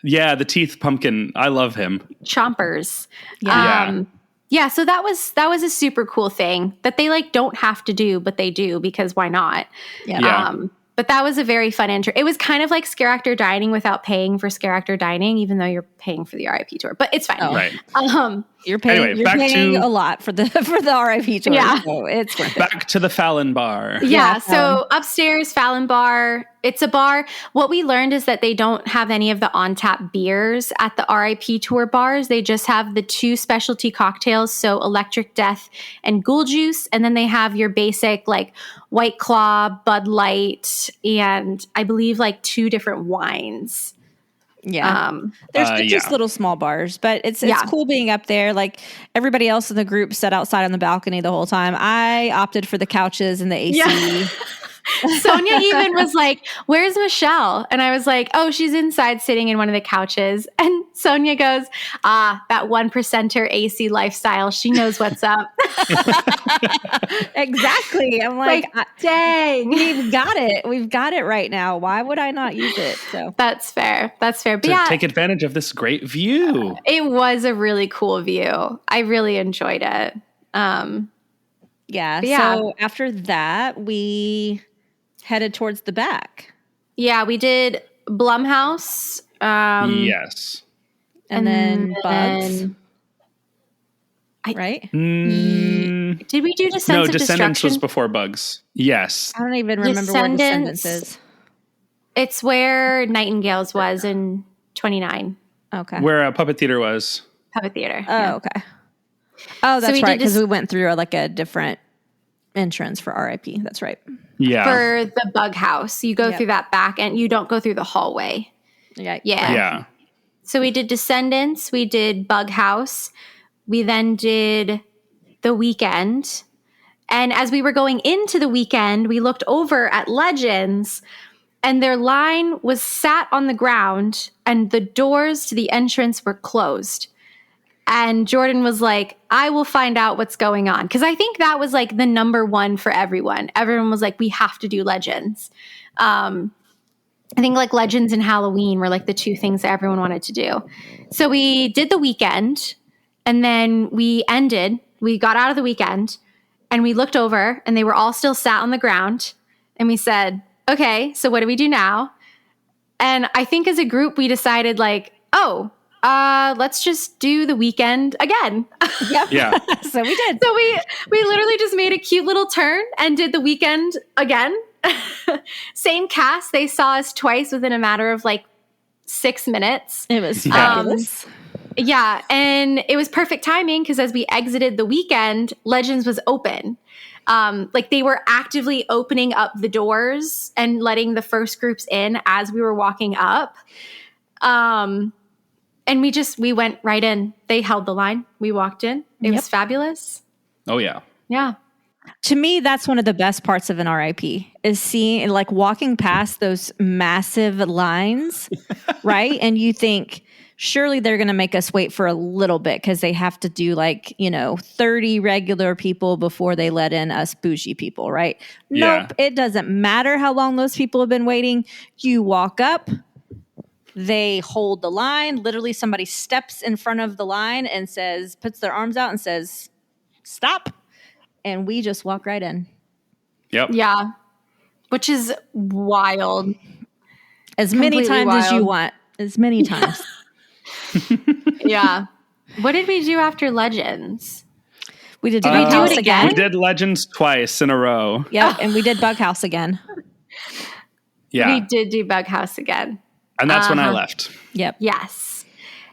A: the teeth pumpkin. I love him.
D: Chompers.
C: Yeah.
D: So that was a super cool thing that they don't have to do, but they do because why not?
A: Yeah.
D: But that was a very fun intro. It was kind of like scare actor dining without paying for scare actor dining, even though you're paying for the RIP tour. But it's fine.
C: Oh.
A: Right.
C: You're paying a lot for the RIP tour.
D: Yeah.
C: So it's worth it.
A: Back to the Fallon Bar.
D: Yeah. So upstairs, Fallon Bar. It's a bar. What we learned is that they don't have any of the on-tap beers at the RIP tour bars. They just have the 2 specialty cocktails, so Electric Death and Ghoul Juice. And then they have your basic White Claw, Bud Light, and I believe 2 different wines.
C: Yeah. They're just little small bars, but it's cool being up there. Like everybody else in the group sat outside on the balcony the whole time. I opted for the couches and the AC.
D: Yeah. Sonia even was like, "Where's Michelle?" And I was like, "Oh, she's inside sitting in one of the couches." And Sonia goes, that 1%er AC lifestyle. She knows what's up.
C: Exactly. I'm like,
D: dang.
C: We've got it. We've got it right now. Why would I not use it? So
D: That's fair. But
A: take advantage of this great view.
D: It was a really cool view. I really enjoyed it.
C: Yeah. So after that, we headed towards the back.
D: Yeah, we did Blumhouse.
A: Yes.
C: And then Bugs. Right?
D: Did we do Descendants
A: No,
D: of
A: Descendants
D: Destruction?
A: was before Bugs. Yes.
C: I don't even remember where Descendants is.
D: It's where Nightingales was in 29.
C: Okay.
A: Where Puppet Theater was.
D: Puppet Theater.
C: Oh, okay. Oh, that's right, because we went through a different entrance for RIP. That's right.
A: Yeah.
D: For the bug house. You go
C: Yep.
D: through that back end. You don't go through the hallway.
C: Yeah.
A: Yeah.
D: So we did Descendants. We did Bug House. We then did The Weekend. And as we were going into the weekend, we looked over at Legends, and their line was sat on the ground, and the doors to the entrance were closed. And Jordan was like, I will find out what's going on. Because I think that was like the number one for everyone. Everyone was like, we have to do Legends. I think like Legends and Halloween were like the two things that everyone wanted to do. So we did the weekend, and then we got out of the weekend, and we looked over, and they were all still sat on the ground. And we said, okay, so what do we do now? And I think as a group, we decided like, let's just do the weekend again.
C: Yep.
A: Yeah.
C: So we did.
D: So we literally just made a cute little turn and did the weekend again. Same cast. They saw us twice within a matter of like 6 minutes.
C: It was fabulous.
D: Yeah. And it was perfect timing because as we exited the weekend, Legends was open. Like they were actively opening up the doors and letting the first groups in as we were walking up. And we went right in. They held the line. We walked in. It was fabulous.
A: Oh, yeah.
D: Yeah.
C: To me, that's one of the best parts of an RIP is seeing, like, walking past those massive lines, right? And you think, surely they're going to make us wait for a little bit because they have to do 30 regular people before they let in us bougie people, right?
A: Yeah.
C: Nope. It doesn't matter how long those people have been waiting. You walk up, they hold the line. Literally somebody steps in front of the line and puts their arms out and says, stop. And we just walk right in.
A: Yep.
D: Yeah. Which is wild.
C: As many
D: Completely
C: times as you
D: wild.
C: want. As many times.
D: Yeah. What did we do after Legends?
C: We did
D: we do
C: House
D: it
C: again.
A: We did Legends twice in a row.
C: Yep, and we did Bug House again.
A: Yeah.
D: We did do Bug House again.
A: And that's when I left.
C: Yep.
D: Yes.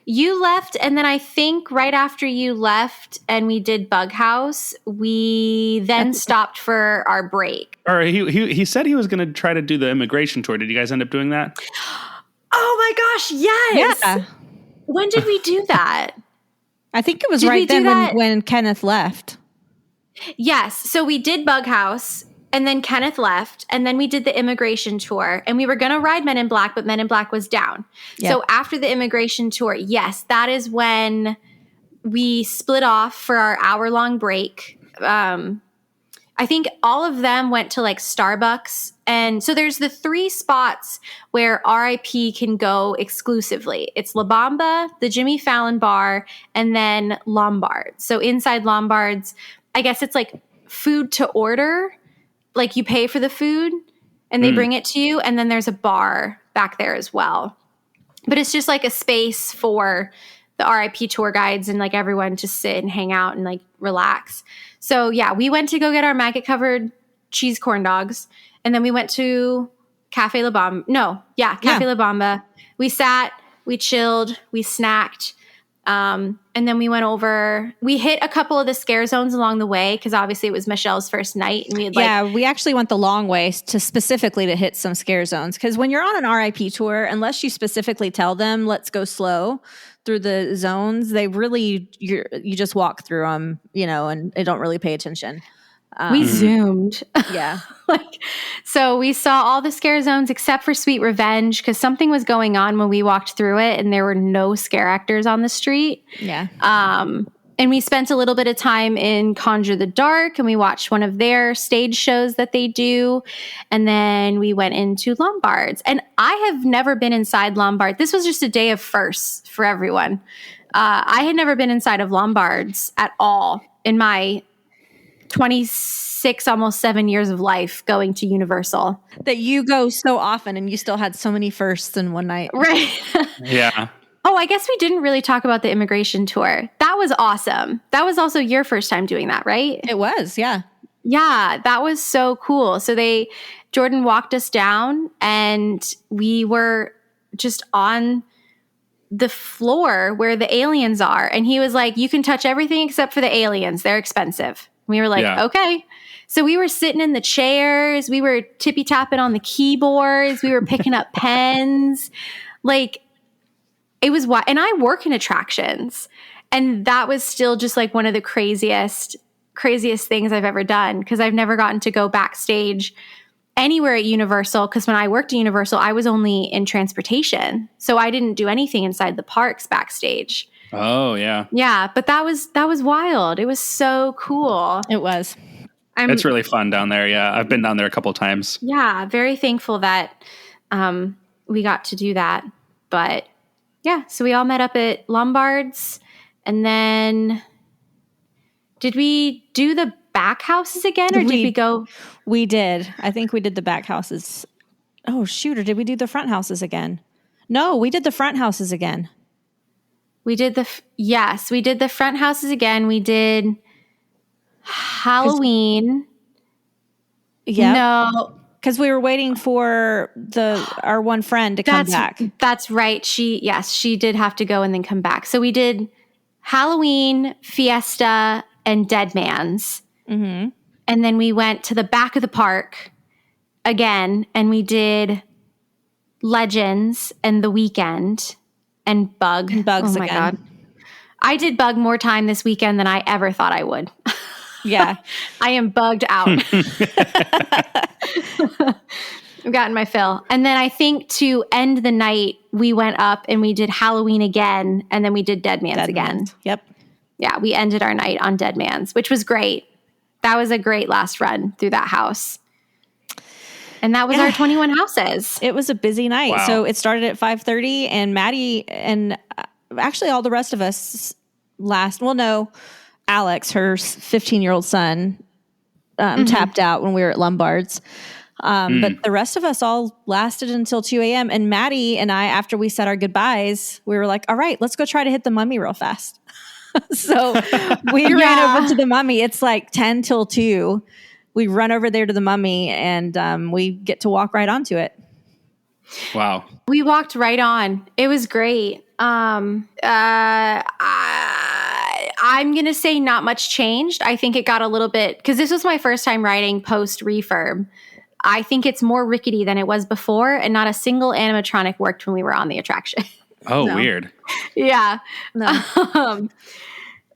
D: You left, and then I think right after you left and we did Bug House, we then stopped for our break.
A: Or he said he was going to try to do the immigration tour. Did you guys end up doing that?
D: Oh my gosh, yes.
C: Yeah.
D: When did we do that?
C: I think it was
D: Did we
C: right
D: do
C: then
D: that?
C: when Kenneth left.
D: Yes. So we did Bug House, and then Kenneth left, and then we did the immigration tour, and we were going to ride Men in Black, but Men in Black was down.
C: Yep.
D: So after the immigration tour, yes, that is when we split off for our hour-long break. I think all of them went to like Starbucks. And so there's the 3 spots where RIP can go exclusively. It's La Bamba, the Jimmy Fallon bar, and then Lombard's. So inside Lombard's, I guess it's like food to order. Like you pay for the food and they bring it to you. And then there's a bar back there as well. But it's just like a space for the RIP tour guides and like everyone to sit and hang out and like relax. So yeah, we went to go get our maggot covered cheese corn dogs. And then we went to Cafe La Bamba. Cafe La Bamba. We sat, we chilled, we snacked. And then we went over, we hit a couple of the scare zones along the way because obviously it was Michelle's first night. And we had
C: We actually went the long way specifically to hit some scare zones. Because when you're on an RIP tour, unless you specifically tell them, let's go slow through the zones, they really, you just walk through them, and they don't really pay attention.
D: we zoomed.
C: Yeah.
D: So we saw all the scare zones except for Sweet Revenge because something was going on when we walked through it and there were no scare actors on the street.
C: Yeah.
D: And we spent a little bit of time in Conjure the Dark and we watched one of their stage shows that they do. And then we went into Lombard's. And I have never been inside Lombard. This was just a day of firsts for everyone. I had never been inside of Lombard's at all in my 26, almost 7 years of life going to Universal.
C: That you go so often and you still had so many firsts in one night.
D: Right.
A: Yeah.
D: Oh, I guess we didn't really talk about the immigration tour. That was awesome. That was also your first time doing that, right?
C: It was, yeah.
D: Yeah, that was so cool. So Jordan walked us down and we were just on the floor where the aliens are. And he was like, you can touch everything except for the aliens. They're expensive. We were like, okay. So we were sitting in the chairs. We were tippy tapping on the keyboards. We were picking up pens. Like, it was and I work in attractions. And that was still just like one of the craziest things I've ever done, because I've never gotten to go backstage anywhere at Universal, because when I worked at Universal, I was only in transportation. So I didn't do anything inside the parks backstage.
A: Oh, yeah.
D: Yeah, but that was wild. It was so cool.
C: It was.
A: It's really fun down there. Yeah, I've been down there a couple times.
D: Yeah, very thankful that we got to do that. But yeah, so we all met up at Lombard's. And then did we do the back houses again, or did we go?
C: We did. I think we did the back houses. Oh, shoot. Or did we do the front houses again? No, we did the front houses again.
D: We did yes, we did the front houses again. We did Halloween.
C: Yeah.
D: No.
C: Because we were waiting for our one friend to come back.
D: That's right. She did have to go and then come back. So we did Halloween, Fiesta, and Dead Man's. Mm-hmm. And then we went to the back of the park again, and we did Legends and The Weekend and Bug.
C: And Bugs
D: oh my
C: again.
D: God. I did Bug more time this weekend than I ever thought I would.
C: Yeah.
D: I am bugged out. I've gotten my fill. And then I think to end the night, we went up and we did Halloween again, and then we did Dead Man's again.
C: Yep.
D: Yeah, we ended our night on Dead Man's, which was great. That was a great last run through that house. And that was our 21 houses.
C: It was a busy night.
A: Wow.
C: So it started at 5:30, and Maddie and actually all the rest of us Alex, her 15-year-old son, tapped out when we were at Lombard's. But the rest of us all lasted until 2 a.m. And Maddie and I, after we said our goodbyes, we were like, all right, let's go try to hit the Mummy real fast. So we ran over to the Mummy. It's like 10 till 2. We run over there to the Mummy, and we get to walk right onto it.
A: Wow.
D: We walked right on. It was great. I'm going to say not much changed. I think it got a little bit, because this was my first time riding post refurb. I think it's more rickety than it was before, and not a single animatronic worked when we were on the attraction.
A: Oh, weird.
D: Yeah.
C: No.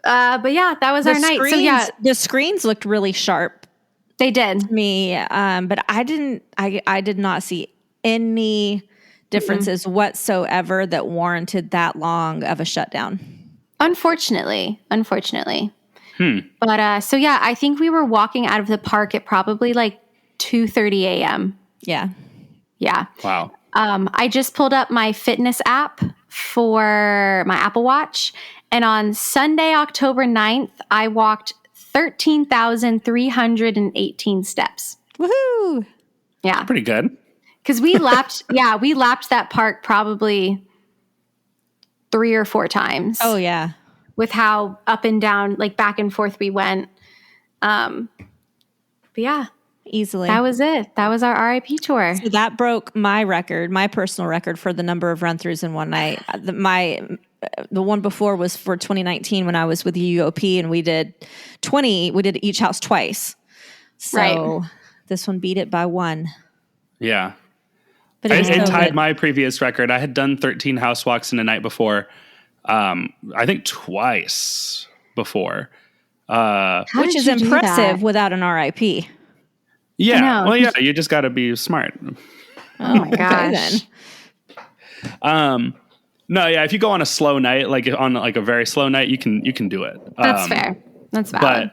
D: But yeah, that was our night. So yeah,
C: the screens looked really sharp.
D: They did.
C: To me, but I did not see any differences whatsoever that warranted that long of a shutdown.
D: Unfortunately. But so yeah, I think we were walking out of the park at probably like 2:30 a.m.
C: Yeah.
A: Wow.
D: I just pulled up my fitness app for my Apple Watch, and on Sunday, October 9th, I walked 13,318 steps.
C: Woohoo!
D: Yeah.
A: Pretty good.
D: Because we lapped that park probably 3 or 4 times.
C: Oh, yeah.
D: With how up and down, like back and forth we went. But yeah.
C: Easily.
D: That was it. That was our RIP tour.
C: So that broke my record, my personal record for the number of run-throughs in one night. The one before was for 2019 when I was with UOP, and we did 20. We did each house twice. So this one beat it by 1.
A: Yeah.
C: But
A: it tied my previous record. I had done 13 house walks in a night before. I think twice before.
C: Which is impressive without an RIP.
A: Yeah. Well, yeah, you just got to be smart.
D: Oh my gosh.
A: No, yeah, if you go on a slow night, like on like a very slow night, you can do it.
D: That's fair. That's valid.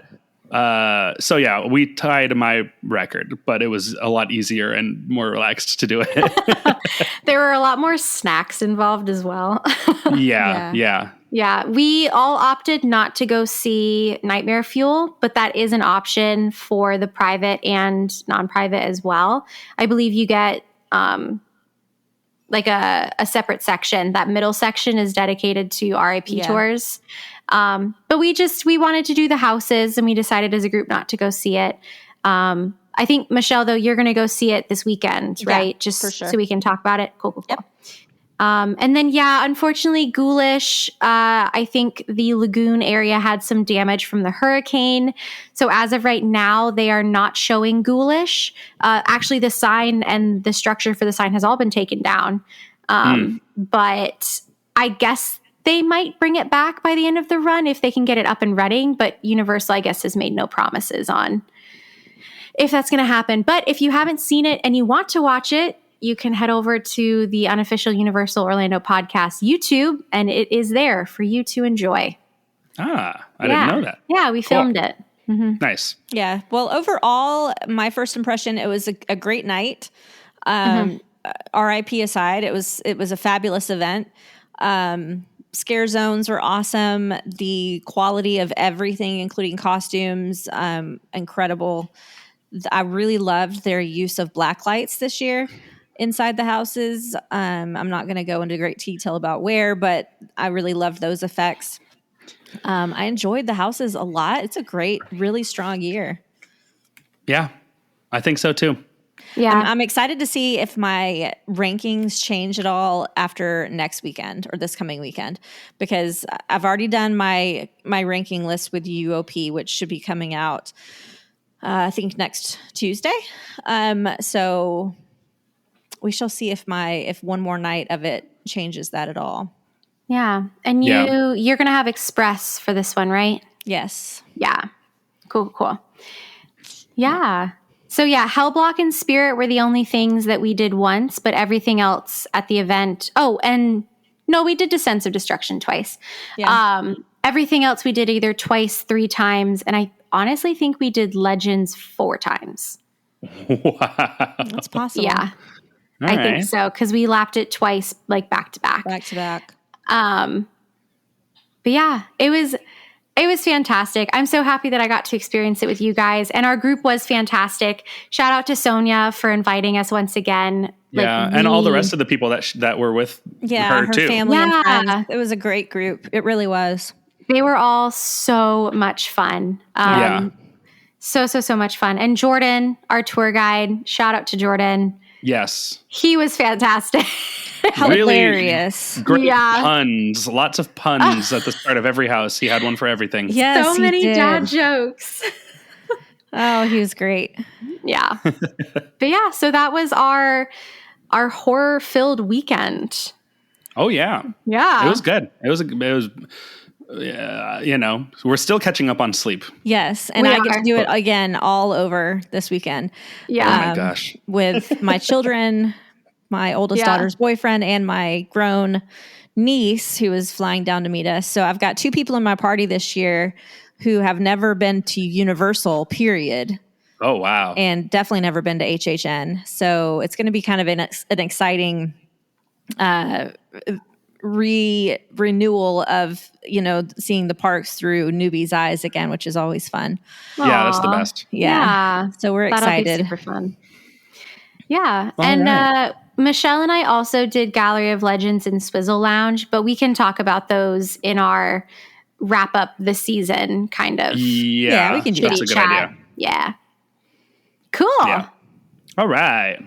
A: But so yeah, we tied my record, but it was a lot easier and more relaxed to do it.
D: There were a lot more snacks involved as well.
A: Yeah.
D: Yeah, we all opted not to go see Nightmare Fuel, but that is an option for the private and non-private as well. I believe you get like a separate section. That middle section is dedicated to RIP tours. But we wanted to do the houses, and we decided as a group not to go see it. I think, Michelle, though, you're going to go see it this weekend, right? Just
C: for sure.
D: so we can talk about it. Cool.
C: Yep.
D: And then, yeah, unfortunately, Ghoulish, I think the lagoon area had some damage from the hurricane. So as of right now, they are not showing Ghoulish. Actually, the sign and the structure for the sign has all been taken down. But I guess they might bring it back by the end of the run if they can get it up and running. But Universal, I guess, has made no promises on if that's going to happen. But if you haven't seen it and you want to watch it, you can head over to the unofficial Universal Orlando podcast YouTube, and it is there for you to enjoy.
A: I didn't know that.
D: Yeah, we filmed it. Mm-hmm.
A: Nice.
C: Yeah. Well, overall, my first impression, it was a great night. RIP aside, it was a fabulous event. Scare zones were awesome. The quality of everything, including costumes, incredible. I really loved their use of black lights this year inside the houses. I'm not going to go into great detail about where, but I really loved those effects. I enjoyed the houses a lot. It's a great, really strong year.
A: Yeah, I think so too.
D: Yeah.
C: I'm excited to see if my rankings change at all after next weekend or this coming weekend, because I've already done my ranking list with UOP, which should be coming out, I think next Tuesday. So we shall see if one more night of it changes that at all.
D: Yeah. And you're going to have Express for this one, right?
C: Yes.
D: Yeah. Cool. Yeah. So yeah, Hellblock and Spirit were the only things that we did once, but everything else at the event. Oh, and no, we did Descents of Destruction twice.
C: Yeah.
D: Everything else we did either twice, 3 times, and I honestly think we did Legends 4 times.
A: Wow.
C: That's possible.
D: Yeah. I think so, because we lapped it twice, like back to back.
C: Back to back.
D: But yeah, it was fantastic. I'm so happy that I got to experience it with you guys, and our group was fantastic. Shout out to Sonia for inviting us once again.
A: Yeah, and all the rest of the people that were with her too.
C: Family and friends. It was a great group. It really was.
D: They were all so much fun. So much fun. And Jordan, our tour guide, shout out to Jordan.
A: Yes.
D: He was fantastic.
C: Hilarious.
A: Really great puns. Lots of puns at the start of every house. He had one for everything.
C: Yes,
D: so many dad jokes.
C: Oh, he was great.
D: Yeah. But yeah, so that was our horror-filled weekend.
A: Oh yeah.
D: Yeah.
A: It was good. It was we're still catching up on sleep.
C: Yes, and I get to do it again all over this weekend.
D: Yeah.
A: Oh my gosh.
C: With my children, my oldest daughter's boyfriend, and my grown niece who is flying down to meet us. So I've got 2 people in my party this year who have never been to Universal, period.
A: Oh, wow.
C: And definitely never been to HHN. So it's going to be kind of an exciting renewal of, seeing the parks through newbies' eyes again, which is always fun.
A: Yeah, that's the best.
C: Yeah. So we're excited.
D: That'll be super fun. Yeah.
A: All
D: and
A: right.
D: Michelle and I also did Gallery of Legends and Swizzle Lounge, but we can talk about those in our wrap up the season kind of.
C: Yeah, we can do that.
A: That's a good idea.
D: Yeah. Cool.
A: Yeah. All right.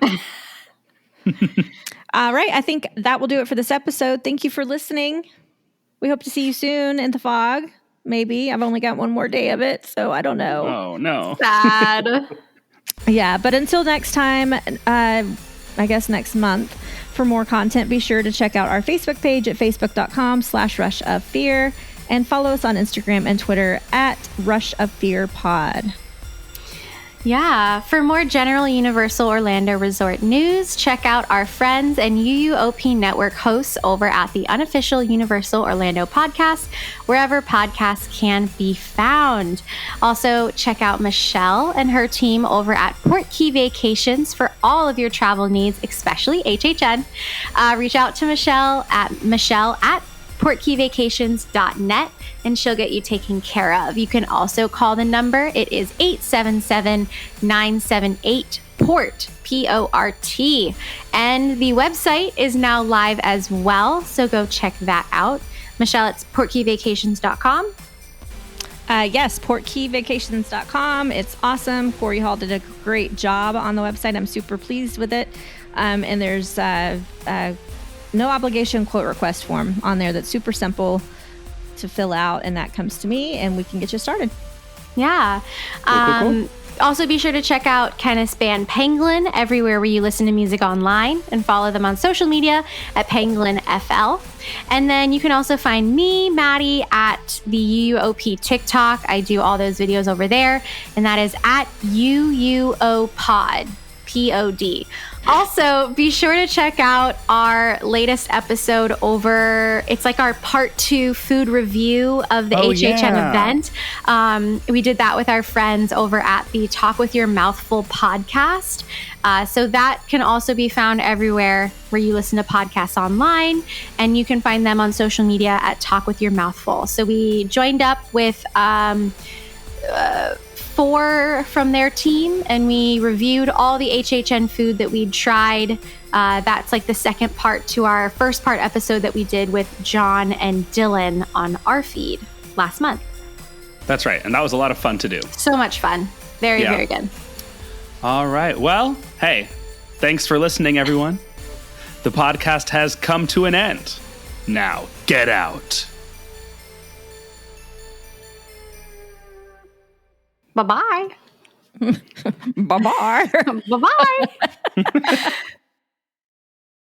C: All right. I think that will do it for this episode. Thank you for listening. We hope to see you soon in the fog. Maybe. I've only got one more day of it, so I don't know.
A: Oh, no.
D: Sad.
C: Yeah, but until next time, I guess next month, for more content, be sure to check out our Facebook page at facebook.com/rushoffear and follow us on Instagram and Twitter at rushoffearpod.
D: Yeah, for more general Universal Orlando Resort news, check out our friends and UUOP Network hosts over at the unofficial Universal Orlando podcast, wherever podcasts can be found. Also, check out Michelle and her team over at Port Key Vacations for all of your travel needs, especially HHN. Reach out to Michelle at portkeyvacations.net and she'll get you taken care of. You can also call the number. It is 877-978-PORT, P-O-R-T. And the website is now live as well, so go check that out. Michelle, it's portkeyvacations.com.
C: Yes, portkeyvacations.com. It's awesome. Corey Hall did a great job on the website. I'm super pleased with it. And there's no obligation quote request form on there that's super simple to fill out, and that comes to me, and we can get you started.
D: Yeah.
A: Cool.
D: Also, be sure to check out Kenneth's band Penguin everywhere where you listen to music online, and follow them on social media at Penguin FL. And then you can also find me, Maddie, at the UUOP TikTok. I do all those videos over there, and that is at UUOPod. POD. Also, be sure to check out our latest episode over, it's like our part 2 food review of the HHN event. We did that with our friends over at the Talk With Your Mouthful podcast. So that can also be found everywhere where you listen to podcasts online, and you can find them on social media at Talk With Your Mouthful. So we joined up with 4 from their team, and we reviewed all the HHN food that we'd tried. That's like the second part to our first part episode that we did with John and Dylan on our feed last month.
A: That's right. And that was a lot of fun to do.
D: So much fun. Very, very good.
A: All right. Well, hey, thanks for listening, everyone. The podcast has come to an end. Now, get out.
D: Bye-bye.
C: Bye-bye.
D: Bye-bye.